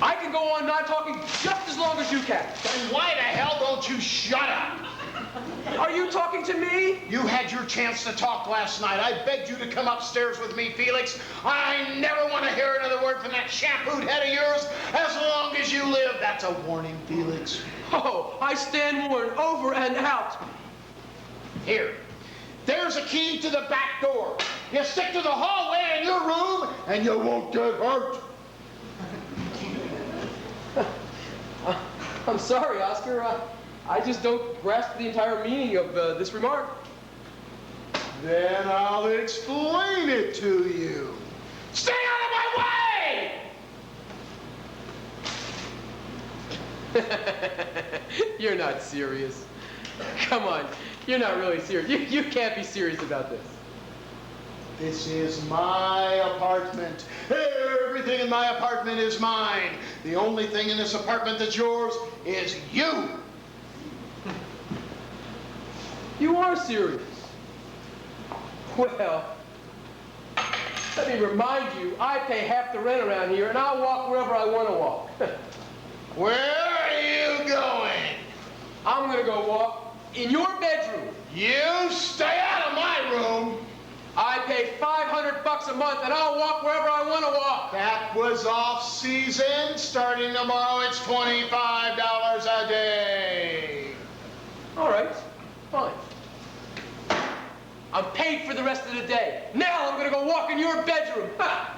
S6: I can go on not talking just as long as you can.
S5: Then why the hell don't you shut up?
S6: Are you talking to me?
S5: You had your chance to talk last night. I begged you to come upstairs with me, Felix. I never want to hear another word from that shampooed head of yours as long as you live. That's a warning, Felix.
S6: Oh, I stand warned over and out.
S5: Here, there's a key to the back door. You stick to the hallway in your room, and you won't get hurt.
S6: I'm sorry, Oscar. I just don't grasp the entire meaning of this remark.
S5: Then I'll explain it to you. Stay out of my way!
S6: You're not serious. Come on, you're not really serious. You can't be serious about this.
S5: This is my apartment. Everything in my apartment is mine. The only thing in this apartment that's yours is you.
S6: You are serious. Well, let me remind you, I pay half the rent around here, and I'll walk wherever I want to walk.
S5: Where are you going?
S6: I'm going to go walk in your bedroom.
S5: You stay out of my room.
S6: I pay $500 a month, and I'll walk wherever I want to walk.
S5: That was off season. Starting tomorrow, it's $25 a day.
S6: All right, fine. I'm paid for the rest of the day. Now I'm going to go walk in your bedroom. Ha!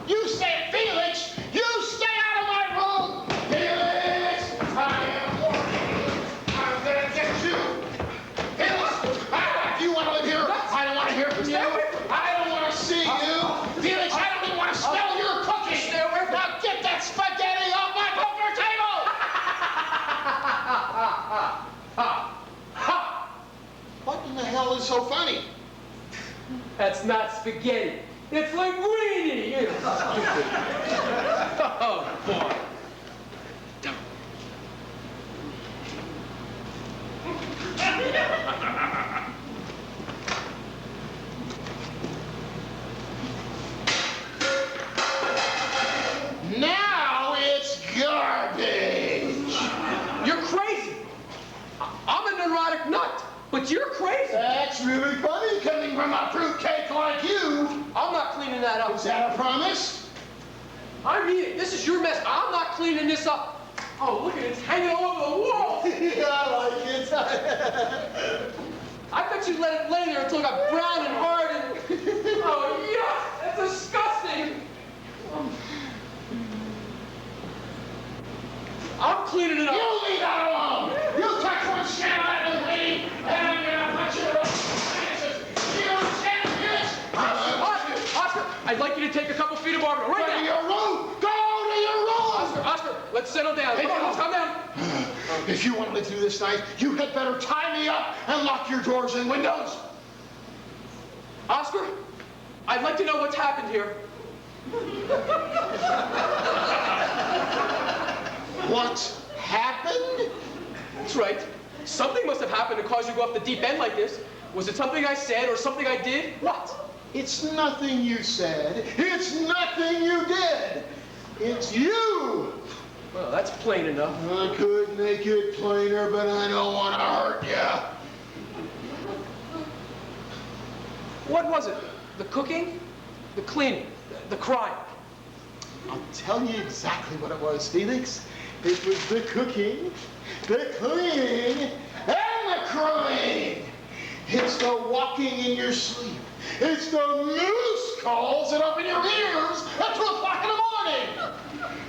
S5: You said, Felix, you stay out of my room. Felix, I am warning you. I'm going to get you. Felix, if you want to live here, I don't want to hear from you. I don't want to see you. Felix, I don't even want to smell your cooking.
S6: Stay away from me.
S5: Now get that spaghetti off my poker table. What in the hell is so funny?
S6: That's not spaghetti. It's linguine. You stupid. Oh, boy.
S5: Now it's garbage.
S6: You're crazy. I'm a neurotic nut, but you're crazy.
S5: That's really funny coming from a fruitcake like you.
S6: I'm not cleaning that up.
S5: Is that a promise?
S6: I mean it. This is your mess. I'm not cleaning this up. Oh, look at it. It's hanging all over the wall.
S5: Yeah, I like it.
S6: I bet you let it lay there until it got brown and hard and... Oh, yuck! That's disgusting. I'm cleaning it up.
S5: You leave that alone. You touch one scandal at the lady, and I'm gonna punch you right in the faces. You understand this?
S6: Oscar, I'd like you to take a couple feet of Barbara right
S5: Go to
S6: now.
S5: your room. Go to your room.
S6: Oscar, let's settle down.
S5: Hey,
S6: Come on,
S5: no.
S6: let's calm down.
S5: If you want to live through this night, you had better tie me up and lock your doors and windows.
S6: Oscar, I'd like to know what's happened here.
S5: What's happened?
S6: That's right. Something must have happened to cause you to go off the deep end like this. Was it something I said or something I did? What?
S5: It's nothing you said. It's nothing you did. It's you.
S6: Well, that's plain enough.
S5: I could make it plainer, but I don't want to hurt you.
S6: What was it? The cooking? The cleaning? The crime?
S5: I'll tell you exactly what it was, Felix. It was the cooking, the cleaning, and the crying. It's the walking in your sleep. It's the moose calls that open your ears at 2 o'clock in the morning.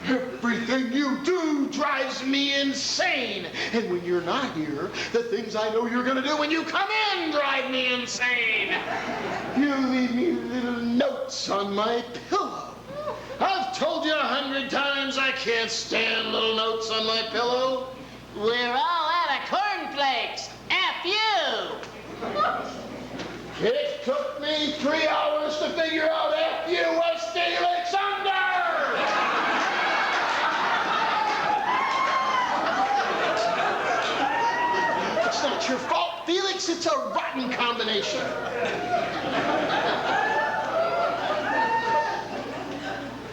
S5: Everything you do drives me insane. And when you're not here, the things I know you're going to do when you come in drive me insane. You leave me little notes on my pillow. I've told you 100 times I can't stand little notes on my pillow.
S3: We're all out of cornflakes. F you!
S5: It took me 3 hours to figure out F you was Felix Unger! It's not your fault, Felix. It's a rotten combination.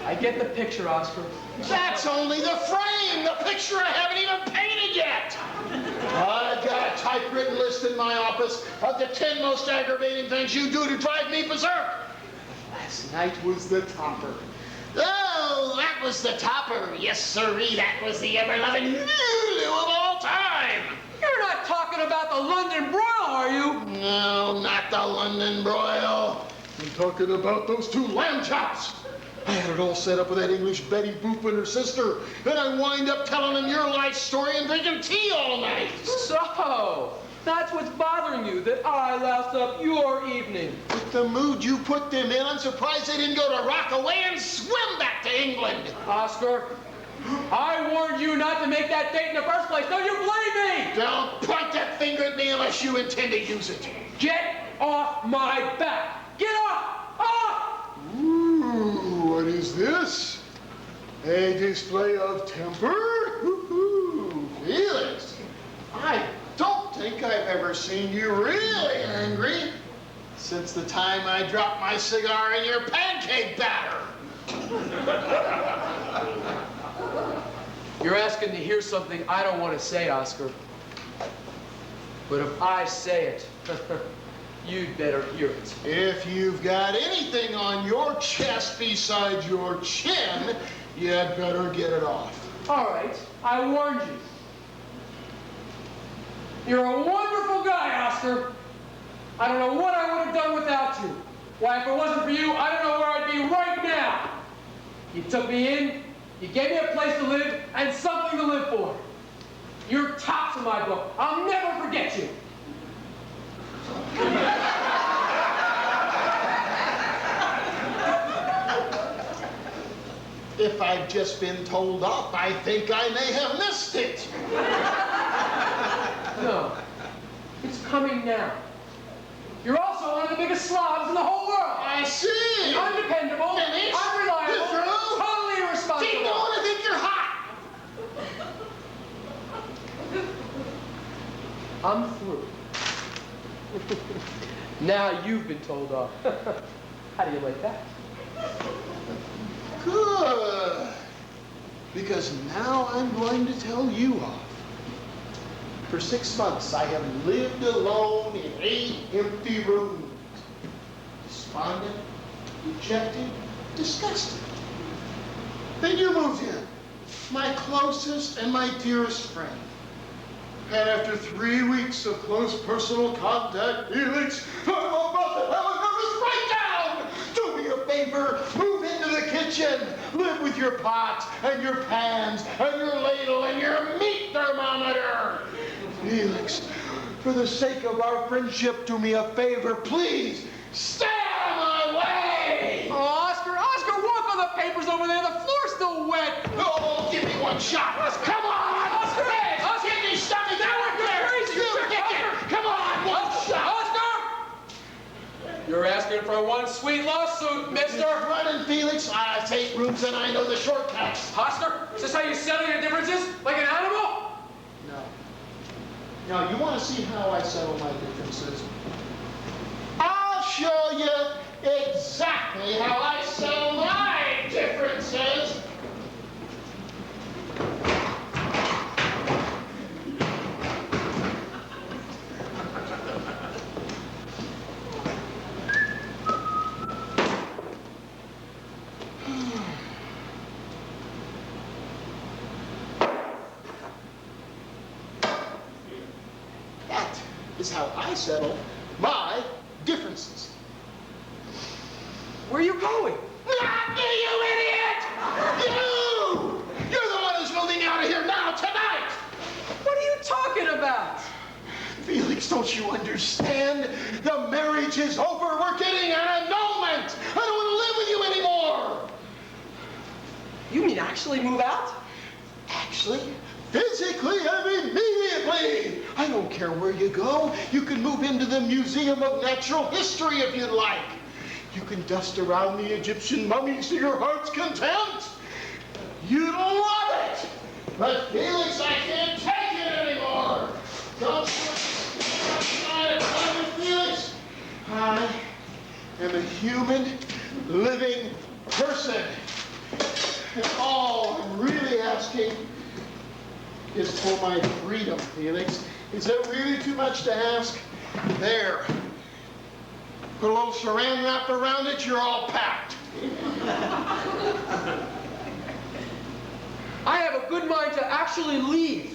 S6: I get the picture, Oscar.
S5: That's only the frame. frame the picture I haven't even painted yet. I've got a typewritten list in my office of the 10 most aggravating things you do to drive me berserk. Last night was the topper. Oh, that was the topper. Yes, sirree, that was the ever-loving Lulu of all time.
S6: You're not talking about the London broil, are you?
S5: No, not the London broil. I'm talking about those 2 lamb chops. I had it all set up with that English Betty Boop and her sister, and I wind up telling them your life story and drinking tea all night.
S6: So, that's what's bothering you, that I loused up your evening.
S5: With the mood you put them in, I'm surprised they didn't go to Rockaway and swim back to England.
S6: Oscar, I warned you not to make that date in the first place. Don't you blame me?
S5: Don't point that finger at me unless you intend to use it.
S6: Get off my back. Get off! Off!
S5: Ooh, what is this? A display of temper? Ooh, Felix, I don't think I've ever seen you really angry since the time I dropped my cigar in your pancake batter.
S6: You're asking to hear something I don't want to say, Oscar. But if I say it, you'd better hear it.
S5: If you've got anything on your chest besides your chin, you'd better get it off.
S6: All right, I warned you. You're a wonderful guy, Oscar. I don't know what I would have done without you. Why, if it wasn't for you, I don't know where I'd be right now. You took me in, you gave me a place to live, and something to live for. You're tops of my book. I'll never forget you.
S5: If I've just been told off, I think I may have missed it.
S6: No, it's coming now. You're also one of the biggest slobs in the whole world.
S5: I see.
S6: Undependable,
S5: Finish.
S6: unreliable,
S5: True.
S6: totally irresponsible.
S5: Keep going, I think you're hot.
S6: I'm through. Now you've been told off. How do you like that?
S5: Good. Because now I'm going to tell you off. For 6 months, I have lived alone in 8 empty rooms. Despondent, dejected, disgusted. Then you moved in, my closest and my dearest friend. And after 3 weeks of close personal contact, Felix, I'm about to have a nervous breakdown. Do me a favor, move into the kitchen. Live with your pot and your pans and your ladle and your meat thermometer. Felix, for the sake of our friendship, do me a favor, please. Stay out of my way!
S6: Oh, Oscar, walk on the papers over there. The floor's still wet.
S5: Oh, give me one shot. Come on!
S6: Oscar!
S5: Hey,
S6: Oscar!
S5: give me something
S6: That would be
S5: there.
S6: crazy.
S5: You
S6: Sure,
S5: pick it.
S6: Oscar.
S5: Come on, one shot.
S6: Oscar! You're asking for one sweet lawsuit, mister.
S5: Running, Felix. I have 8 rooms and I know the shortcuts.
S6: Oscar, is this how you settle your differences? Like an animal?
S5: No. Now, you want to see how I settle my differences? I'll show you exactly how I settle my differences. That is how I settle my differences.
S6: Where are you going?
S5: Not me, you idiot! You! You're the one who's moving out of here now, tonight!
S6: What are you talking about?
S5: Felix, don't you understand? The marriage is over. We're getting an annulment. I don't want to live with you anymore.
S6: You mean actually move out?
S5: Actually, physically and immediately. I don't care where you go. You can move into the Museum of Natural History if you'd like. You can dust around the Egyptian mummies to your heart's content. You'd love it. But Felix, I can't take it anymore. Don't you Felix? I am a human, living person. And all I'm really asking is for my freedom, Felix. Is that really too much to ask? There. Put a little saran wrap around it, you're all packed.
S6: I have a good mind to actually leave.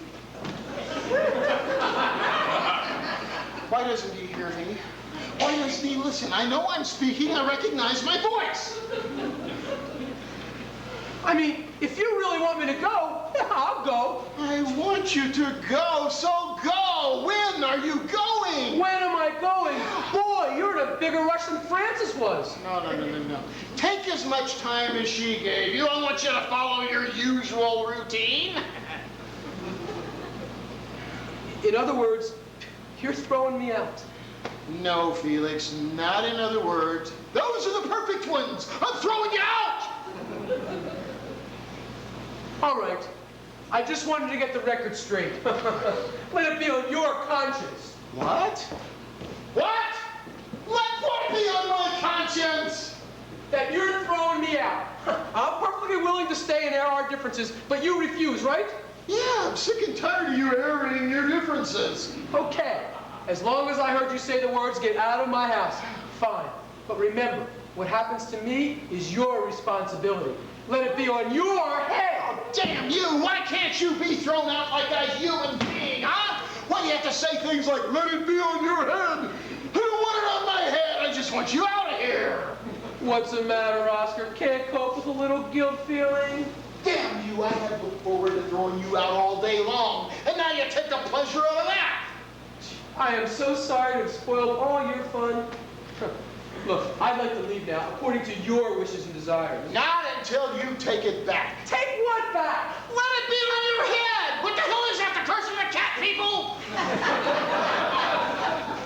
S5: Why doesn't he hear me? Why doesn't he listen? I know I'm speaking. I recognize my voice.
S6: I mean, if you really want me to go, I'll go.
S5: I want you to go, so go. When are you going?
S6: When am I going? Boy, you're in a bigger rush than Francis was.
S5: No. Take as much time as she gave you. I want you to follow your usual routine.
S6: In other words, you're throwing me out.
S5: No, Felix, not in other words. Those are the perfect ones. I'm throwing you out.
S6: All right. I just wanted to get the record straight. Let it be on your conscience.
S5: What? What? Let what be on my conscience?
S6: That you're throwing me out. I'm perfectly willing to stay and air our differences, but you refuse, right?
S5: Yeah, I'm sick and tired of you airing your differences.
S6: Okay. As long as I heard you say the words, get out of my house. Fine. But remember, what happens to me is your responsibility. Let it be on your head.
S5: Oh, damn you! Why can't you be thrown out like a human being, huh? Why do you have to say things like, let it be on your head? I don't want it on my head. I just want you out of here.
S6: What's the matter, Oscar? Can't cope with a little guilt feeling?
S5: Damn you, I have looked forward to throwing you out all day long, and now you take the pleasure out of that.
S6: I am so sorry to have spoiled all your fun. Look, I'd like to leave now, according to your wishes and desires.
S5: Not until you take it back.
S6: Take what back?
S5: Let it be on your head! What the hell is that, the curse of the cat, people?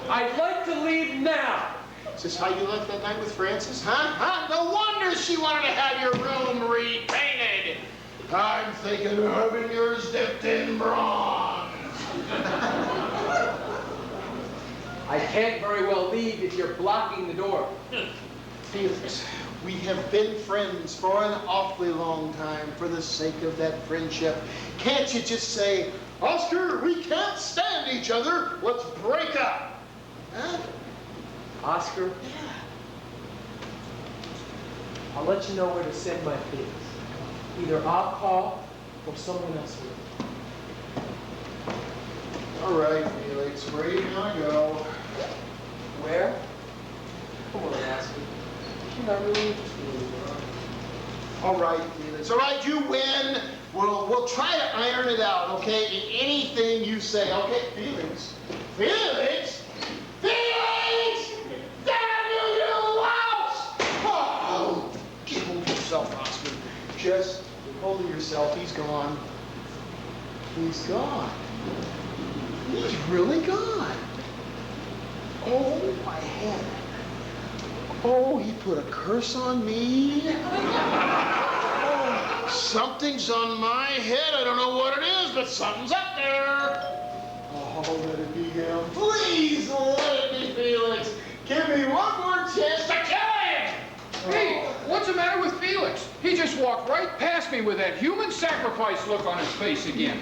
S6: I'd like to leave now.
S5: Is this how you left that night with Francis, huh? No wonder she wanted to have your room repainted. I'm thinking of having yours dipped in bronze.
S6: I can't very well leave if you're blocking the door.
S5: Felix, we have been friends for an awfully long time. For the sake of that friendship, can't you just say, Oscar, we can't stand each other. Let's break up. Huh?
S6: Oscar, I'll let you know where to send my things. Either I'll call or someone else will.
S5: All right, Felix, where are you gonna go?
S6: Where? Come on, Oscar. You're not really interested in me.
S5: All right, Felix. All right, you win. We'll try to iron it out, okay? In anything you say, okay, Felix. Felix! Felix! Damn you, you louse! Oh, get hold of yourself, Oscar. Just get hold of yourself. He's gone. He's gone. He's really gone. Oh, my head. Oh, he put a curse on me. Oh, something's on my head. I don't know what it is, but something's up there. Oh, let it be him. Please let it be Felix. Give me one more chance to kill him.
S2: Hey, what's the matter with Felix? He just walked right past me with that human sacrifice look on his face again.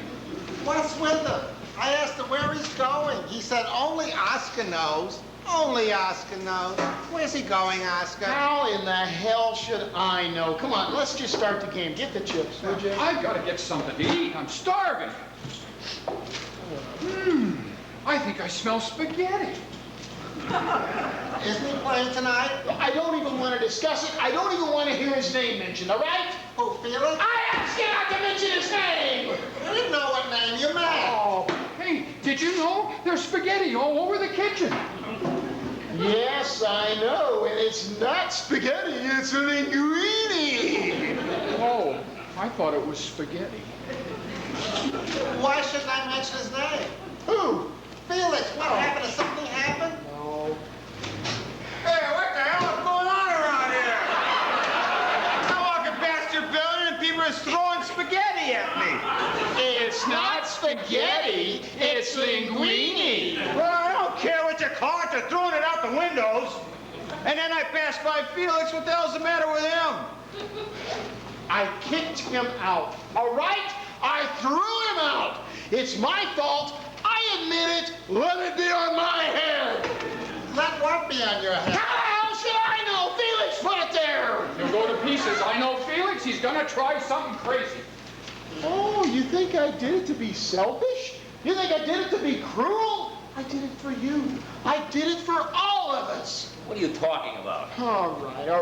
S4: What's with him? I asked him where he's going. He said only Oscar knows. Only Oscar knows. Where's he going, Oscar?
S5: How in the hell should I know? Come on, let's just start the game. Get the chips, would you?
S2: I've got to get something to eat. I'm starving. I think I smell spaghetti.
S4: Isn't he playing tonight?
S5: I don't even want to discuss it. I don't even want to hear his name mentioned, all right?
S4: Who, Felix?
S5: I asked you not to mention his name!
S4: I didn't know what name you meant.
S2: Oh, hey, did you know there's spaghetti all over the kitchen?
S5: Yes, I know, and it's not spaghetti, it's a linguine.
S2: Oh, I thought it was spaghetti.
S4: Why shouldn't I mention his name?
S5: Who?
S4: Felix, what happened? Did something happen?
S5: No.
S1: Hey, what the hell is going on around here? I'm walking past your building and people are throwing spaghetti at me.
S5: It's not spaghetti, it's linguine.
S1: Well, I don't care what you call it. They're throwing it out the windows. And then I passed by Felix. What the hell's the matter with him?
S5: I kicked him out, all right? I threw him out. It's my fault. I admit it. Let it be on my head.
S4: Let what be on your head?
S5: How the hell should I know? Felix put it there.
S2: You'll go to pieces. I know Felix. He's gonna try something crazy.
S5: Oh, you think I did it to be selfish? You think I did it to be cruel? I did it for you. I did it for all of us.
S3: What are you talking about?
S5: All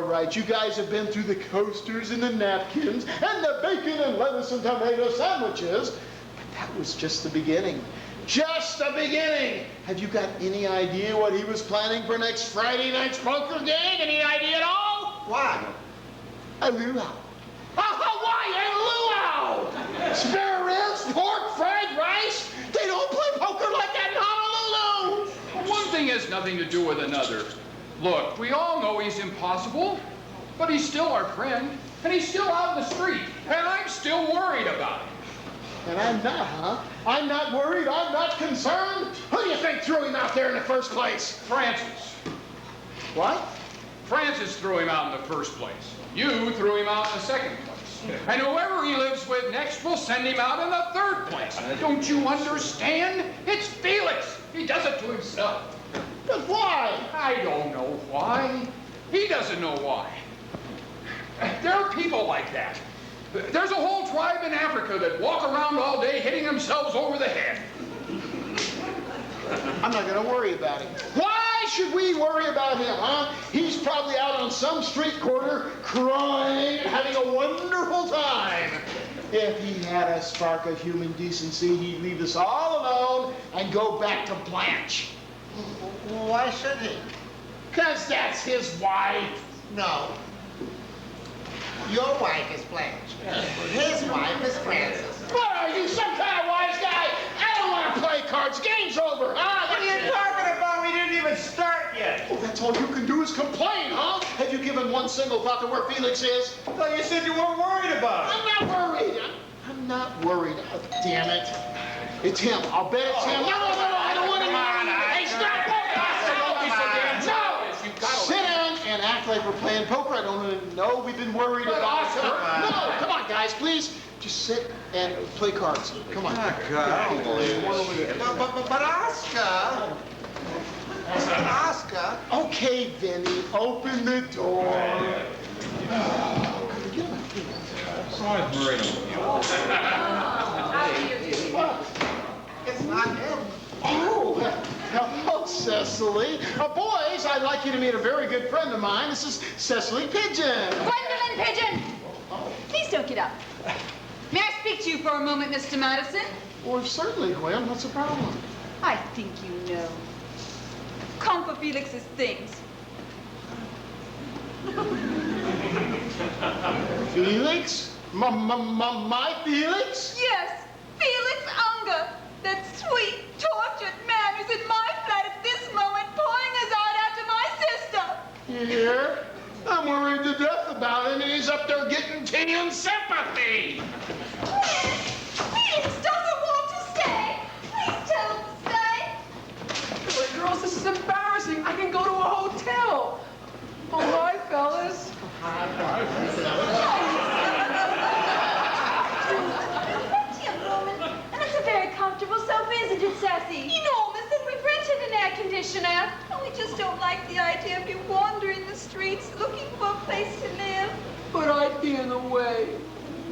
S5: right. You guys have been through the coasters and the napkins and the bacon and lettuce and tomato sandwiches. But that was just the beginning. Just the beginning. Have you got any idea what he was planning for next Friday night's poker game? Any idea at all?
S4: What?
S5: A luau. A Hawaiian luau! Spare ribs, pork, fried rice. They don't play poker like that in Honolulu.
S2: One thing has nothing to do with another. Look, we all know he's impossible, but he's still our friend, and he's still out in the street, and I'm still worried about him.
S5: And I'm not, huh? I'm not worried. I'm not concerned. Who do you think threw him out there in the first place?
S2: Francis.
S5: What?
S2: Francis threw him out in the first place. You threw him out in the second place. And whoever he lives with next will send him out in the third place. Don't you understand? It's Felix. He does it to himself.
S5: But why?
S2: I don't know why. He doesn't know why. There are people like that. There's a whole tribe in Africa that walk around all day hitting themselves over the head.
S5: I'm not going to worry about him. Why should we worry about him, huh? He's probably out on some street corner crying and having a wonderful time. If he had a spark of human decency, he'd leave us all alone and go back to Blanche.
S4: Why should he?
S5: 'Cause that's his wife.
S4: No. Your wife is Blanche. His wife is Francis.
S5: What, are you some kind of wise guy? I don't want to play cards. Game's over, huh?
S1: What are you talking about? We didn't even start yet.
S5: Oh, that's all you can do is complain, huh? Have you given one single thought to where Felix is?
S1: I thought you said you weren't worried about it.
S5: I'm not worried. I'm not worried. Oh, damn it. It's him. I'll bet it's him. No, I don't want to know. Hey, stop it! Sit down and act like we're playing poker. I don't know. We've been worried about it. No, come on, guys, please. Just sit and play cards. Come on.
S1: Oh, God, I don't believe it.
S4: But Oscar. Oscar.
S5: Okay, Vinny, open the door.
S4: It's not him.
S5: Oh, hello, Cecily. Boys, I'd like you to meet a very good friend of mine. This is Cecily Pigeon.
S8: Gwendolyn Pigeon! Please don't get up. May I speak to you for a moment, Mr. Madison?
S5: Well, certainly, Gwen. What's the problem?
S8: I think you know. Come for Felix's things.
S5: Felix? My Felix?
S8: Yes, Felix Unger, that sweet, tortured man who's in my flat at this moment pouring his heart out to my sister.
S5: You hear? I'm worried to death about him, and he's up there getting tea and sympathy.
S8: Felix doesn't want to stay. Please tell him to stay.
S6: But girls, this is embarrassing. I can go to a hotel. Oh, hi, fellas.
S7: Plenty of room, and it's a very comfortable sofa, isn't it, Sassy? Enormous, and we've rented an air conditioner. And we just don't like the idea of you wandering the streets looking for a place to live.
S6: But I'd be in the way.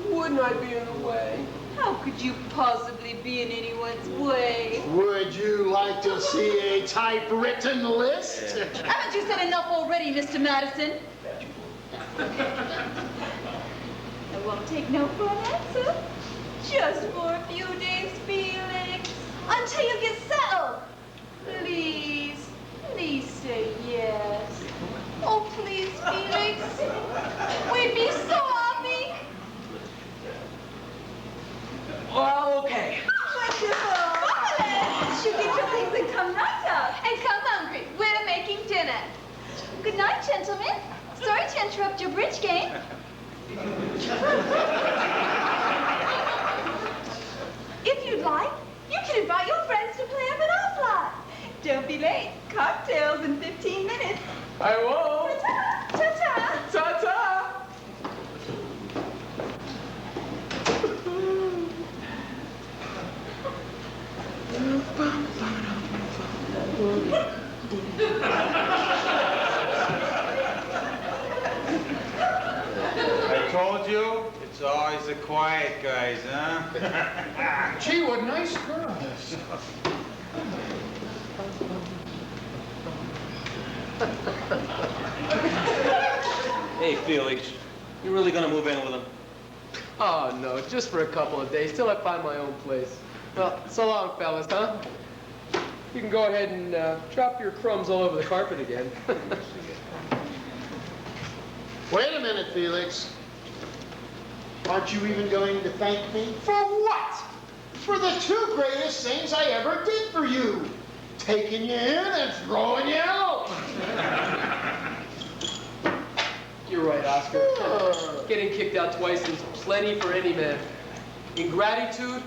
S6: Wouldn't I be in the way?
S8: How could you possibly be in anyone's way?
S5: Would you like to see a typewritten list?
S8: Haven't you said enough already, Mr. Madison?
S7: I won't take no for an answer. Just for a few days, Felix. Until you get settled. Please, please say yes. Oh, please, Felix. We'd be so happy.
S6: Well, okay.
S7: Wonderful. Marvelous. You get your things and come right up. And come hungry. We're making dinner. Good night, gentlemen. Sorry to interrupt your bridge game. If you'd like, you can invite your friends to play up at our flat. Don't be late. Cocktails in 15 minutes.
S6: I won't.
S7: Ta-ta. Ta-ta.
S6: Ta-ta.
S1: I told you, it's always the quiet guys, huh?
S2: Gee, what nice girls.
S3: Hey, Felix, you really gonna move in with him?
S6: Oh, no, just for a couple of days, till I find my own place. Well, so long, fellas, huh? You can go ahead and drop your crumbs all over the carpet again.
S5: Wait a minute, Felix. Aren't you even going to thank me? For what? For the two greatest things I ever did for you. Taking you in and throwing you out.
S6: You're right, Oscar. Getting kicked out twice is plenty for any man. In gratitude,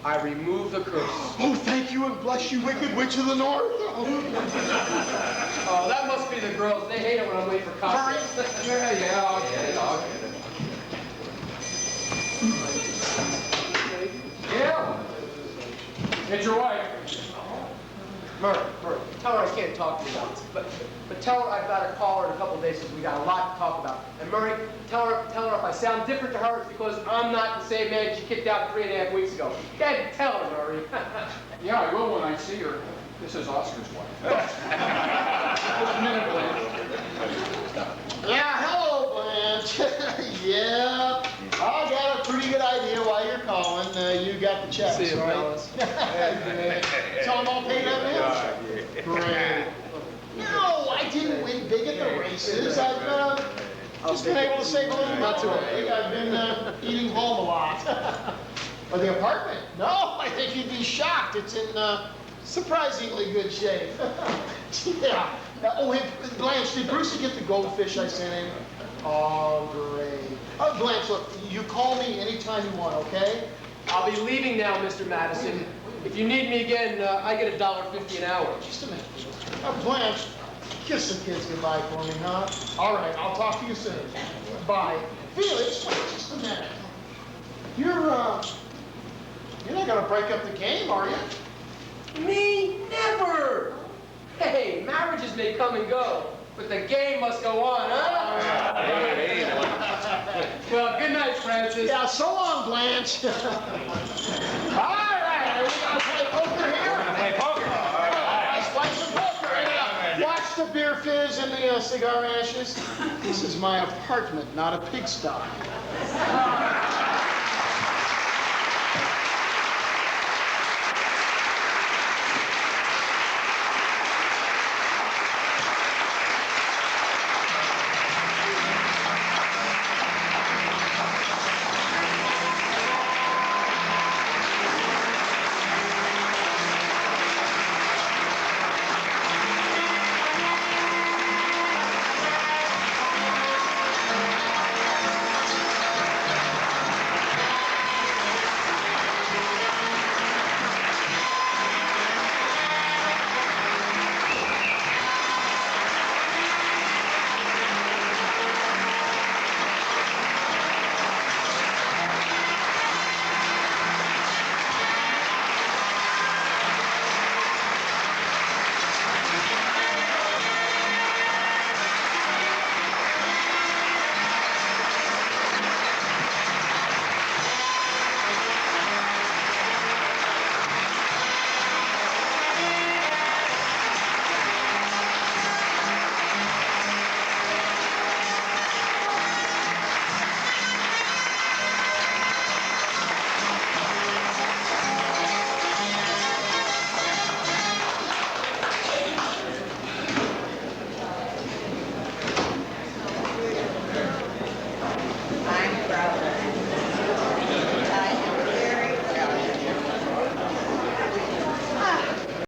S6: I remove the curse.
S5: Oh, thank you and bless you, wicked witch of the north.
S6: Oh, that must be the girls. They hate it when I'm late for cocktails.
S2: Yeah, I'll get it. Yeah. It's your wife.
S6: Murray, tell her I can't talk to you about this, but tell her I've got to call her in a couple of days because we got a lot to talk about. And Murray, tell her if I sound different to her, it's because I'm not the same man she kicked out 3.5 weeks ago. Go ahead and tell her, Murray.
S2: Yeah, I will when I see her. This is Oscar's wife. Just a minute, Blanche.
S5: Yeah, hello, Blanche. Yeah, I got a pretty good idea why you're calling. You got the checks,
S6: See you,
S5: right?
S6: fellas.
S5: So I'm all paid up now? Great. No, I didn't win big at the races. I've just been able to save a little money.
S6: Not too bad.
S5: I've been eating home a lot. Or the apartment? No, I think you'd be shocked. It's in surprisingly good shape. Yeah. Oh, hey, Blanche, did Brucey get the goldfish I sent him? Oh, great. Blanche, look, you call me anytime you want, okay?
S6: I'll be leaving now, Mr. Madison. If you need me again, I get $1.50 an hour.
S5: Just a minute. Blanche, kiss the kids goodbye for me, huh? All right, I'll talk to you soon. Bye. Felix, wait just a minute. You're not gonna break up the game, are you?
S6: Me? Never! Hey, marriages may come and go, but the game must go on, huh? Well, good night, Francis.
S5: Yeah, so long, Blanche. All right, are we gonna play poker here?
S1: Hey, poker.
S5: Let's play some poker. Yeah. Watch the beer fizz and the cigar ashes. This is my apartment, not a pigsty.